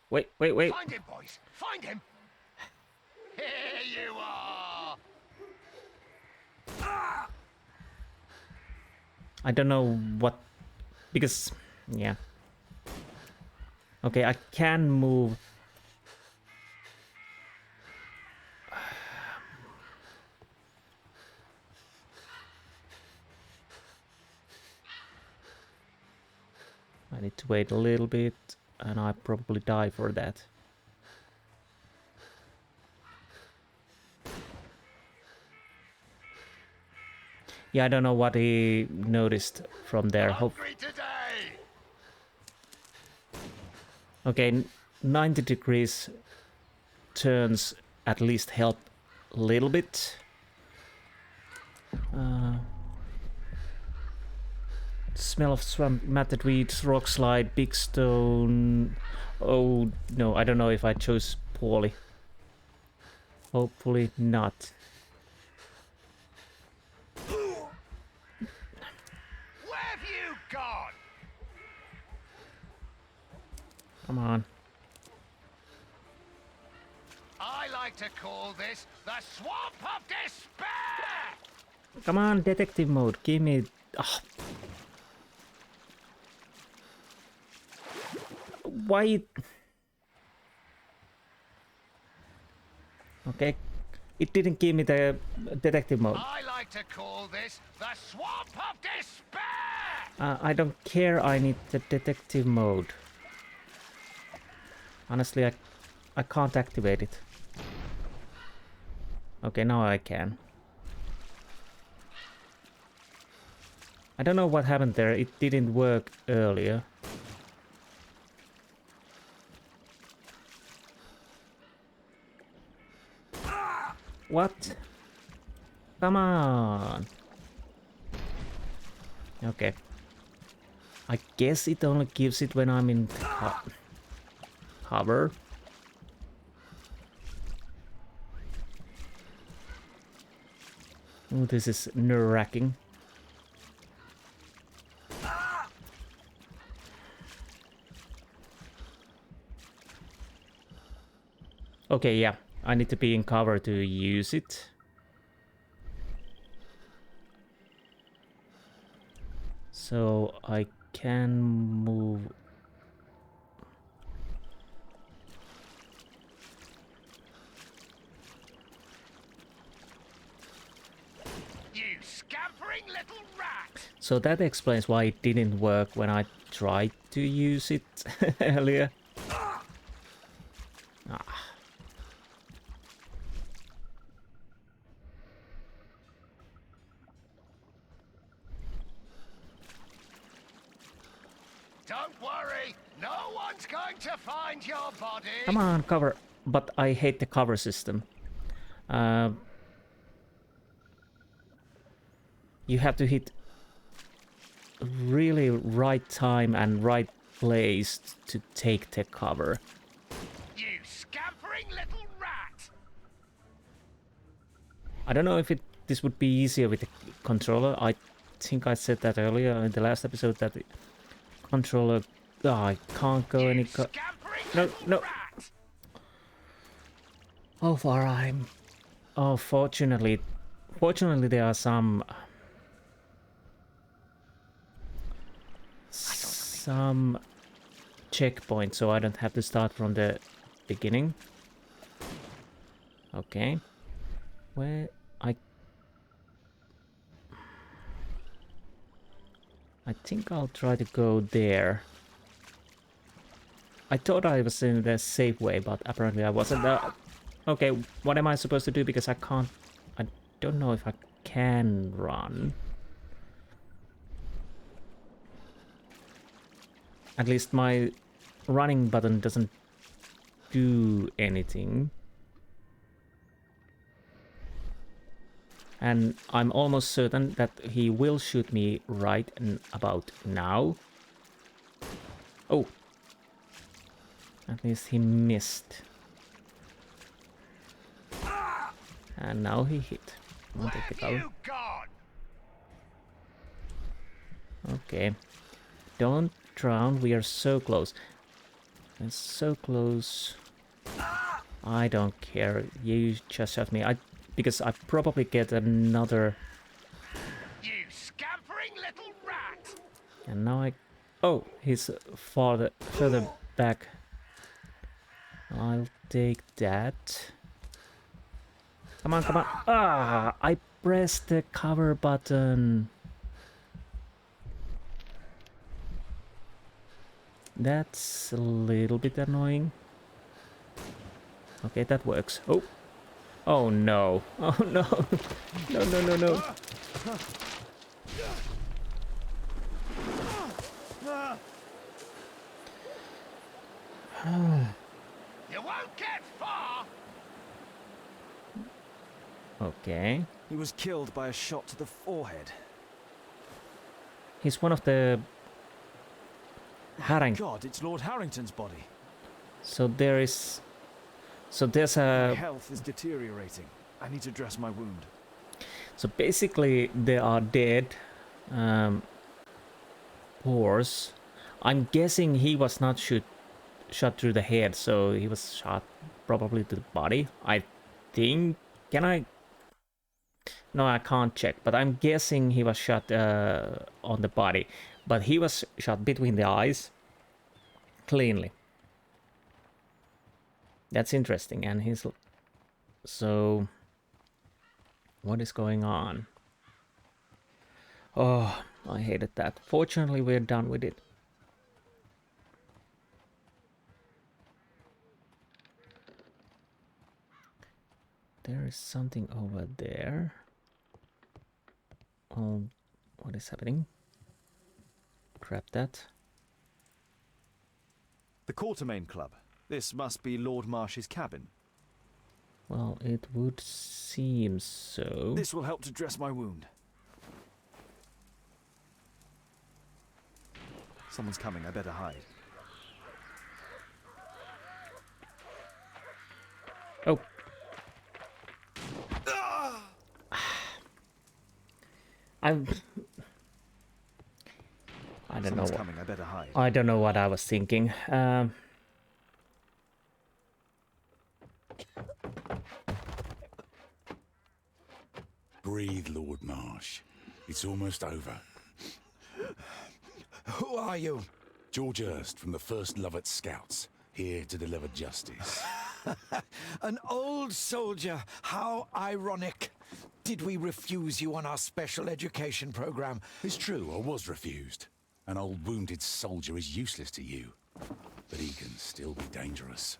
Wait, wait, wait. Find him, boys. Find him. Here you are. I don't know what... Because... Yeah. Okay, I can move... I need to wait a little bit, and I probably die for that. Yeah, I don't know what he noticed from there. Hungry today. Okay, 90 degrees turns at least help a little bit. Smell of swamp, matted weeds, rock slide, big stone. Oh no, I don't know if I chose poorly. Hopefully not. Where have you gone? Come on. I like to call this the Swamp of Despair! Come on, detective mode. Give me... Oh. Why? Okay. It didn't give me the detective mode. I like to call this the Swamp of Despair! I don't care, I need the detective mode. Honestly, I can't activate it. Okay, now I can. I don't know what happened there, it didn't work earlier. What? Come on. Okay. I guess it only gives it when I'm in cover. Oh, this is nerve-wracking. Okay, yeah. I need to be in cover to use it. So I can move. You scampering little rat! So that explains why it didn't work when I tried to use it earlier. Ah. Don't worry, no one's going to find your body. Come on, cover. But I hate the cover system. you have to hit really right time and right place to take the cover. You scampering little rat! I don't know if this would be easier with the controller. I think I said that earlier in the last episode that the controller... I can't go any... No. How far I'm... Oh, fortunately there are some checkpoints, so I don't have to start from the beginning. Okay. Where I think I'll try to go there. I thought I was in the safe way, but apparently I wasn't. Okay, what am I supposed to do? Because I can't... I don't know if I can run. At least my running button doesn't do anything. And I'm almost certain that he will shoot me right about now. Oh. At least he missed. And now he hit. I'll take the cover. Okay. Don't drown. We are so close. It's so close. I don't care. You just shot me. Because I probably get another... You scampering little rat! And now I... Oh, he's further back. I'll take that. Come on. Ah! I pressed the cover button. That's a little bit annoying. Okay, that works. Oh! Oh no. Oh no. No. You won't get far! Okay. He was killed by a shot to the forehead. He's one of the... God, it's Lord Harrington's body. So there's a... My health is deteriorating. I need to dress my wound. So basically there are dead pores. I'm guessing he was not shot through the head, so he was shot probably to the body. I think... Can I... No, I can't check, but I'm guessing he was shot on the body. But he was shot between the eyes. Cleanly. That's interesting, and he's... So... What is going on? Oh, I hated that. Fortunately, we're done with it. There is something over there. Oh, what is happening? Grab that. The Quartermain Club. This must be Lord Marsh's cabin. Well, it would seem so. This will help to dress my wound. Someone's coming, I better hide. Oh. I don't know. Coming, I better hide. I don't know what I was thinking. Breathe, Lord Marsh. It's almost over. Who are you? George Hurst from the 1st Lovat Scouts, here to deliver justice. An old soldier. How ironic. Did we refuse you on our special education program? It's true, I was refused. An old wounded soldier is useless to you, but he can still be dangerous.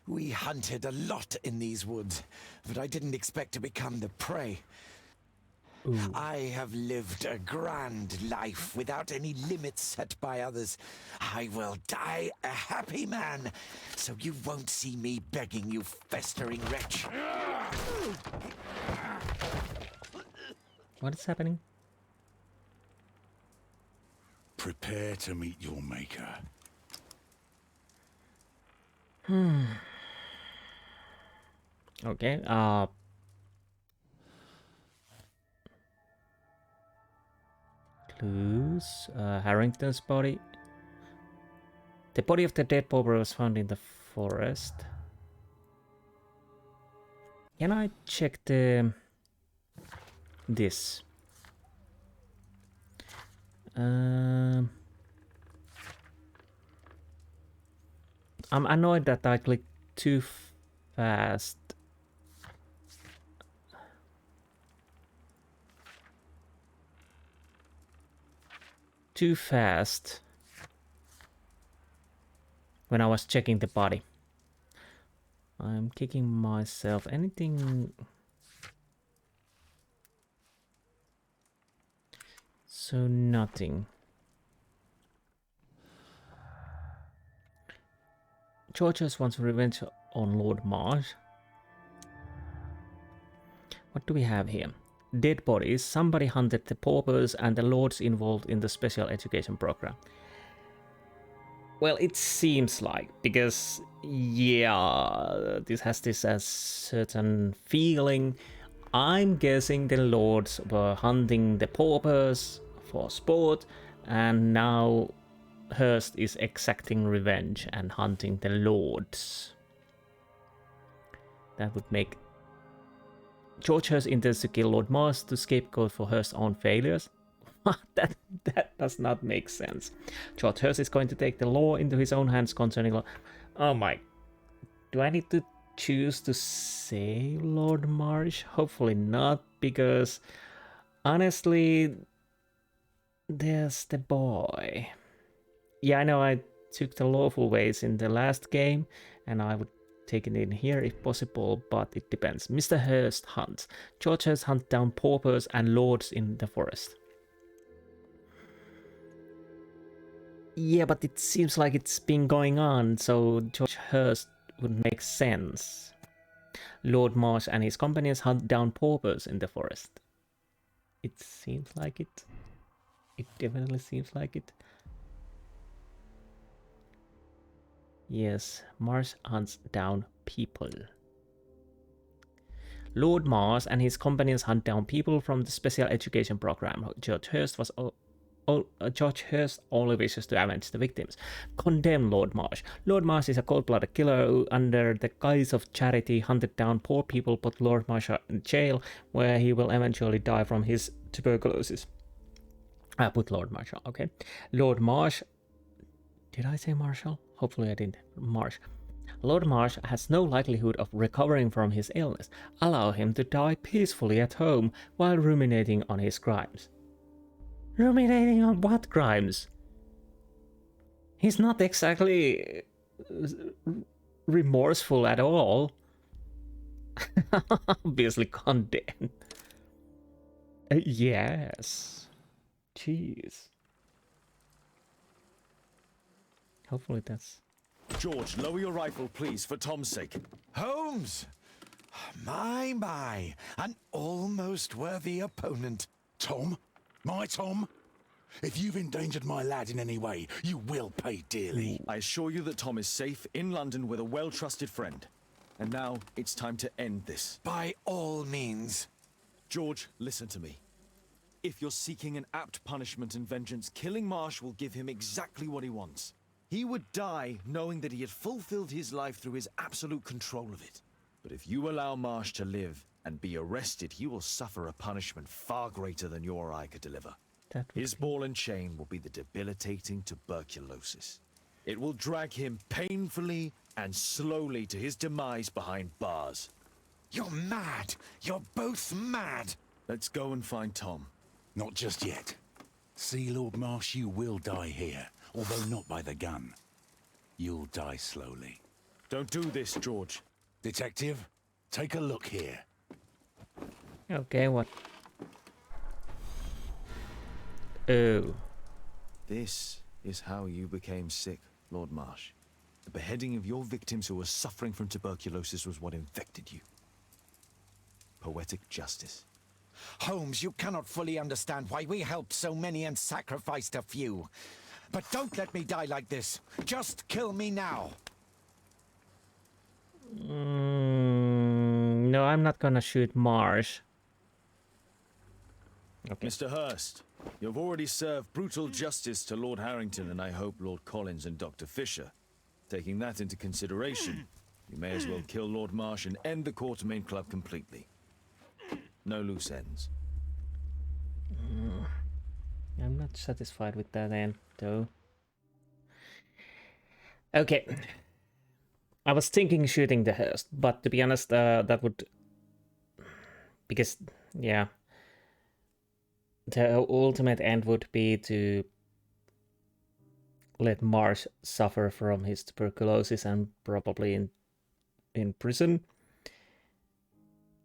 We hunted a lot in these woods, but I didn't expect to become the prey. Ooh. I have lived a grand life without any limits set by others. I will die a happy man, so you won't see me begging, you festering wretch. What is happening? Prepare to meet your maker. Okay, clues. Harrington's body. The body of the dead pauper was found in the forest. Can I check this? I'm annoyed that I clicked too fast. Too fast when I was checking the body. I'm kicking myself. Anything? So nothing. George just wants revenge on Lord Marsh. What do we have here? Dead bodies. Somebody hunted the paupers and the lords involved in the special education program. Well, it seems like, because, yeah, this has this a certain feeling. I'm guessing the lords were hunting the paupers for sport, and now Hearst is exacting revenge and hunting the lords. That would make George Hearst intends to kill Lord Mars to scapegoat for Hearst's own failures. that does not make sense. George Hearst is going to take the law into his own hands concerning law. Oh my. Do I need to choose to save Lord Marsh? Hopefully not, because honestly, there's the boy. Yeah, I know I took the lawful ways in the last game, and I would take it in here if possible, but it depends. Mr. Hearst hunts. George Hearst hunts down paupers and lords in the forest. Yeah, but it seems like it's been going on, so George Hearst would make sense. Lord Marsh and his companions hunt down paupers in the forest. It seems like it. It definitely seems like it. Yes, Marsh hunts down people. Lord Marsh and his companions hunt down people from the special education program. George Hearst only wishes to avenge the victims. Condemn Lord Marsh. Lord Marsh is a cold-blooded killer who, under the guise of charity, hunted down poor people, put Lord Marsh in jail, where he will eventually die from his tuberculosis. I put Lord Marshall, okay. Lord Marsh. Did I say Marshall? Hopefully I didn't. Marsh. Lord Marsh has no likelihood of recovering from his illness. Allow him to die peacefully at home while ruminating on his crimes. Ruminating on what crimes? He's not exactly remorseful at all. Obviously condemned. Yes. Jeez. Hopefully that's... George, lower your rifle, please, for Tom's sake. Holmes! My, an almost worthy opponent. Tom? My Tom? If you've endangered my lad in any way, you will pay dearly. I assure you that Tom is safe in London with a well-trusted friend. And now it's time to end this. By all means. George, listen to me. If you're seeking an apt punishment and vengeance, killing Marsh will give him exactly what he wants. He would die knowing that he had fulfilled his life through his absolute control of it. But if you allow Marsh to live and be arrested, he will suffer a punishment far greater than your eye could deliver. His ball and chain will be the debilitating tuberculosis. It will drag him painfully and slowly to his demise behind bars. You're mad. You're both mad. Let's go and find Tom. Not just yet. See, Lord Marsh, you will die here, although not by the gun. You'll die slowly. Don't do this, George. Detective, take a look here. Okay, what? Oh. This is how you became sick, Lord Marsh. The beheading of your victims who were suffering from tuberculosis was what infected you. Poetic justice. Holmes, you cannot fully understand why we helped so many and sacrificed a few. But don't let me die like this. Just kill me now. No, I'm not gonna shoot Marsh. Okay. Mr. Hurst, you've already served brutal justice to Lord Harrington and I hope Lord Collins and Dr. Fisher. Taking that into consideration, you may as well kill Lord Marsh and end the Quartermain Club completely. No loose ends. I'm not satisfied with that end, though. Okay. I was thinking shooting the Hurst, but to be honest, that would... Because, yeah... The ultimate end would be to let Marsh suffer from his tuberculosis and probably in prison.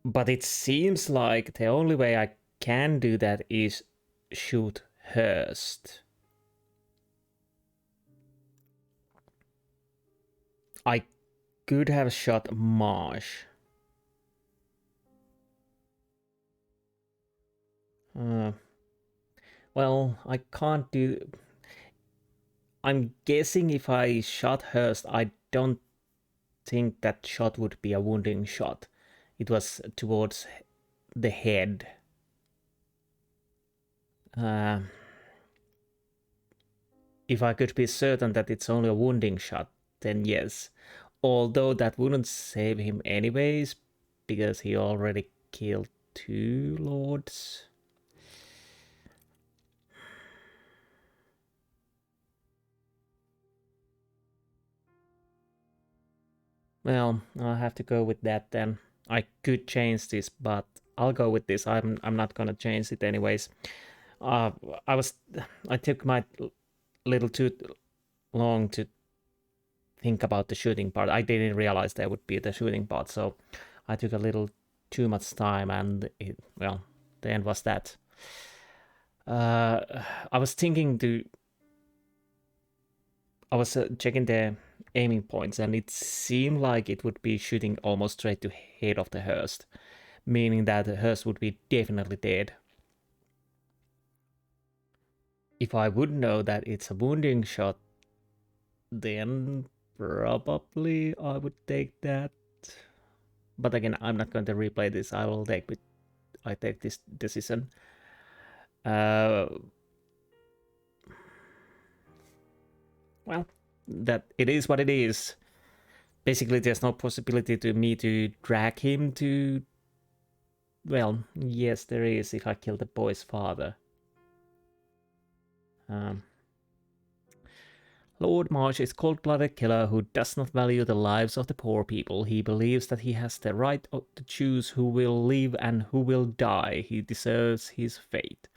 But it seems like the only way I can do that is shoot Hurst. I could have shot Marsh. Well, I can't do... I'm guessing if I shot Hurst, I don't think that shot would be a wounding shot. It was towards the head. If I could be certain that it's only a wounding shot, then yes. Although that wouldn't save him anyways, because he already killed 2 lords. Well, I'll have to go with that then. I could change this, but I'll go with this. I'm not gonna change it anyways. I took my little too long to think about the shooting part. I didn't realize there would be the shooting part, so I took a little too much time, and well, the end was that. I was thinking to... I was checking the aiming points, and it seemed like it would be shooting almost straight to head of the Hurst, meaning that the Hurst would be definitely dead. If I would know that it's a wounding shot, then probably I would take that. But again, I'm not going to replay this. I take this decision. Well, that it is what it is. Basically, there's no possibility to me to drag him to... Well, yes, there is if I kill the boy's father. Lord Marsh is a cold-blooded killer who does not value the lives of the poor people. He believes that he has the right to choose who will live and who will die. He deserves his fate.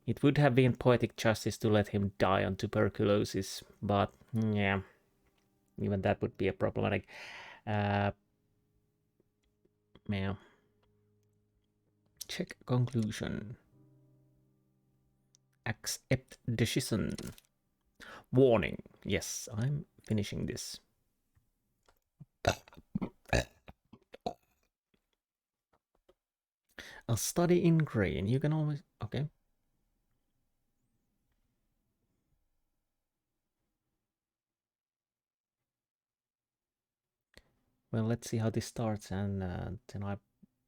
It would have been poetic justice to let him die on tuberculosis, but yeah, even that would be a problematic. Yeah. Check conclusion. Accept decision. Warning. Yes, I'm finishing this. A study in green. You can always... Okay. Well, let's see how this starts, and then I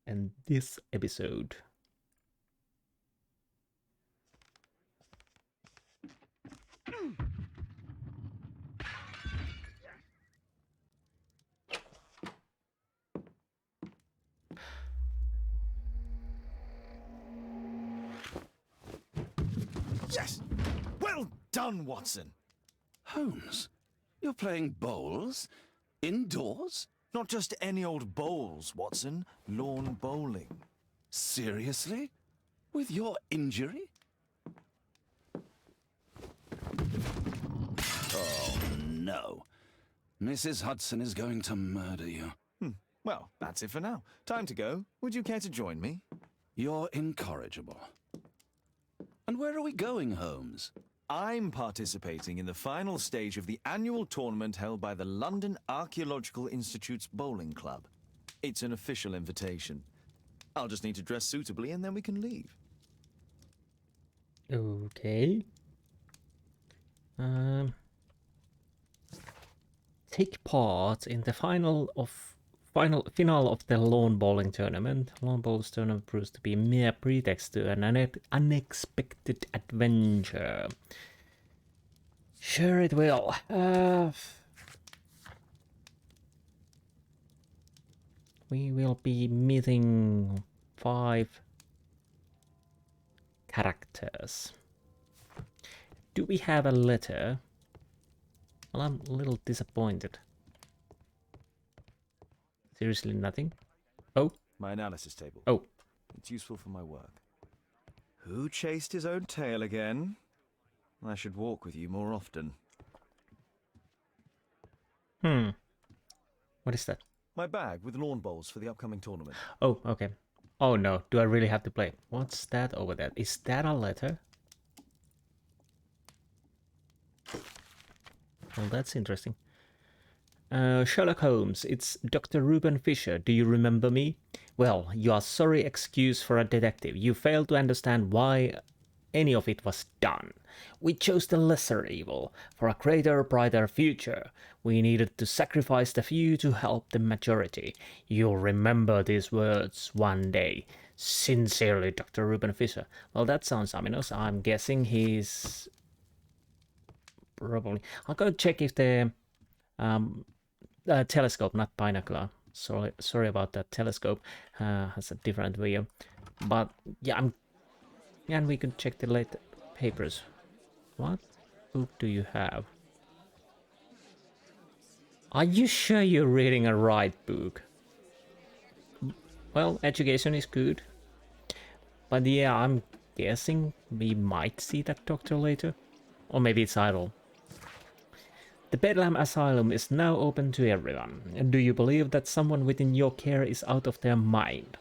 end this episode. Yes! Well done, Watson! Holmes, you're playing bowls? Indoors? Not just any old bowls, Watson. Lawn bowling. Seriously? With your injury? Oh, no. Mrs. Hudson is going to murder you. Well, that's it for now. Time to go. Would you care to join me? You're incorrigible. And where are we going, Holmes? I'm participating in the final stage of the annual tournament held by the London Archaeological Institute's Bowling Club. It's an official invitation. I'll just need to dress suitably and then we can leave. Okay. Take part in the final of the lawn bowling tournament. Lawn bowling tournament proves to be a mere pretext to an unexpected adventure. Sure it will. We will be meeting 5 characters. Do we have a letter? Well, I'm a little disappointed. Seriously, nothing? Oh. My analysis table. Oh. It's useful for my work. Who chased his own tail again? I should walk with you more often. What is that? My bag with lawn bowls for the upcoming tournament. Oh, okay. Oh no, do I really have to play? What's that over there? Is that a letter? Well, that's interesting. Sherlock Holmes, it's Dr. Reuben Fisher. Do you remember me? Well, you are sorry excuse for a detective. You fail to understand why any of it was done. We chose the lesser evil. For a greater, brighter future, we needed to sacrifice the few to help the majority. You'll remember these words one day. Sincerely, Dr. Reuben Fisher. Well, that sounds ominous. I'm guessing he's... probably... I'll go check if the telescope, not binocular. Sorry about that. Telescope has a different view. But, yeah, and we could check the late papers. What book do you have? Are you sure you're reading a right book? Well, education is good. But yeah, I'm guessing we might see that doctor later. Or maybe it's idle. The Bedlam Asylum is now open to everyone. Do you believe that someone within your care is out of their mind?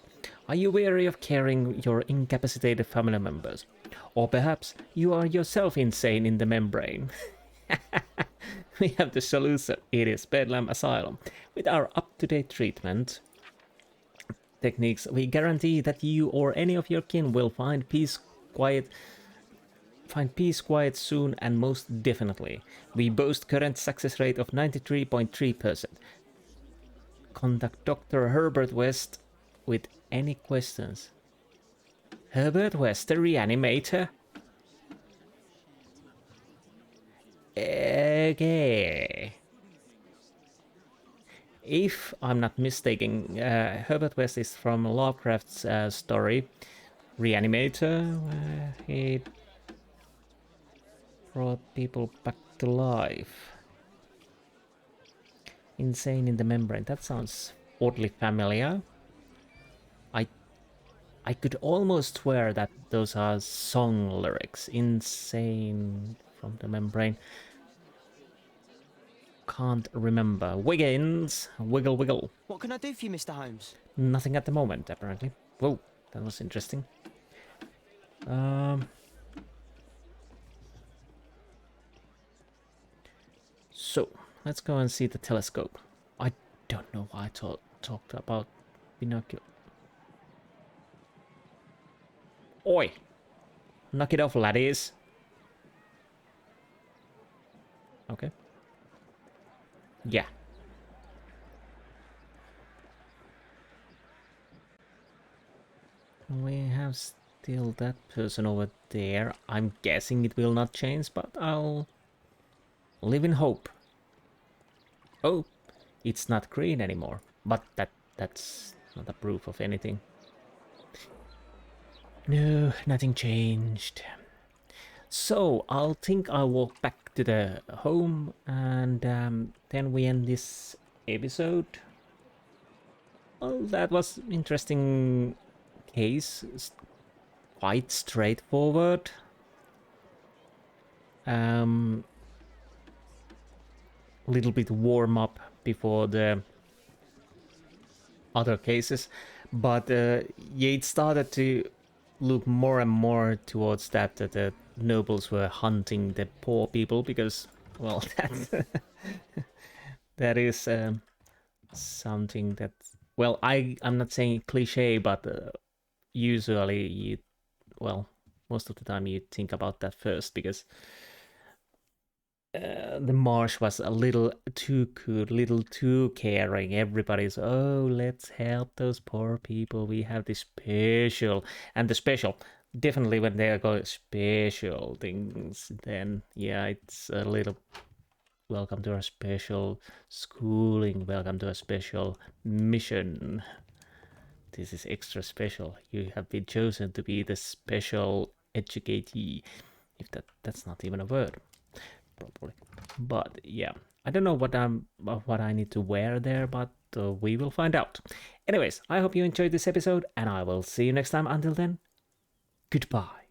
Are you weary of caring your incapacitated family members? Or perhaps you are yourself insane in the membrane? We have the solution. It is Bedlam Asylum. With our up-to-date treatment techniques, we guarantee that you or any of your kin will find peace, quiet soon, and most definitely. We boast current success rate of 93.3%. Contact Dr. Herbert West with any questions. Herbert West, the reanimator? Okay. If I'm not mistaken, Herbert West is from Lovecraft's story, Reanimator, where he brought people back to life. Insane in the membrane. That sounds oddly familiar. I could almost swear that those are song lyrics. Insane from the membrane. Can't remember. Wiggins! Wiggle wiggle. What can I do for you, Mr. Holmes? Nothing at the moment, apparently. Whoa, that was interesting. So, let's go and see the telescope. I don't know why I talked about binocular. Oi! Knock it off, laddies. Okay. Yeah. We have still that person over there. I'm guessing it will not change, but I'll live in hope. Oh, it's not green anymore, but that's not a proof of anything. No, nothing changed. So I'll walk back to the home, and then we end this episode. Well, that was interesting case. Quite straightforward. Little bit warm up before the other cases, but yeah, it started to look more and more towards that the nobles were hunting the poor people, because, well, that is something that well, I'm not saying cliche, but usually most of the time you think about that first, because the marsh was a little too good, little too caring. Everybody's, oh, let's help those poor people. We have this special, and the special, definitely when they are going special things, then yeah, it's a little, welcome to our special schooling, welcome to a special mission. This is extra special. You have been chosen to be the special educatee. If that's not even a word, probably. But yeah, I don't know what I need to wear there, but we will find out. Anyways, I hope you enjoyed this episode, and I will see you next time. Until then, goodbye.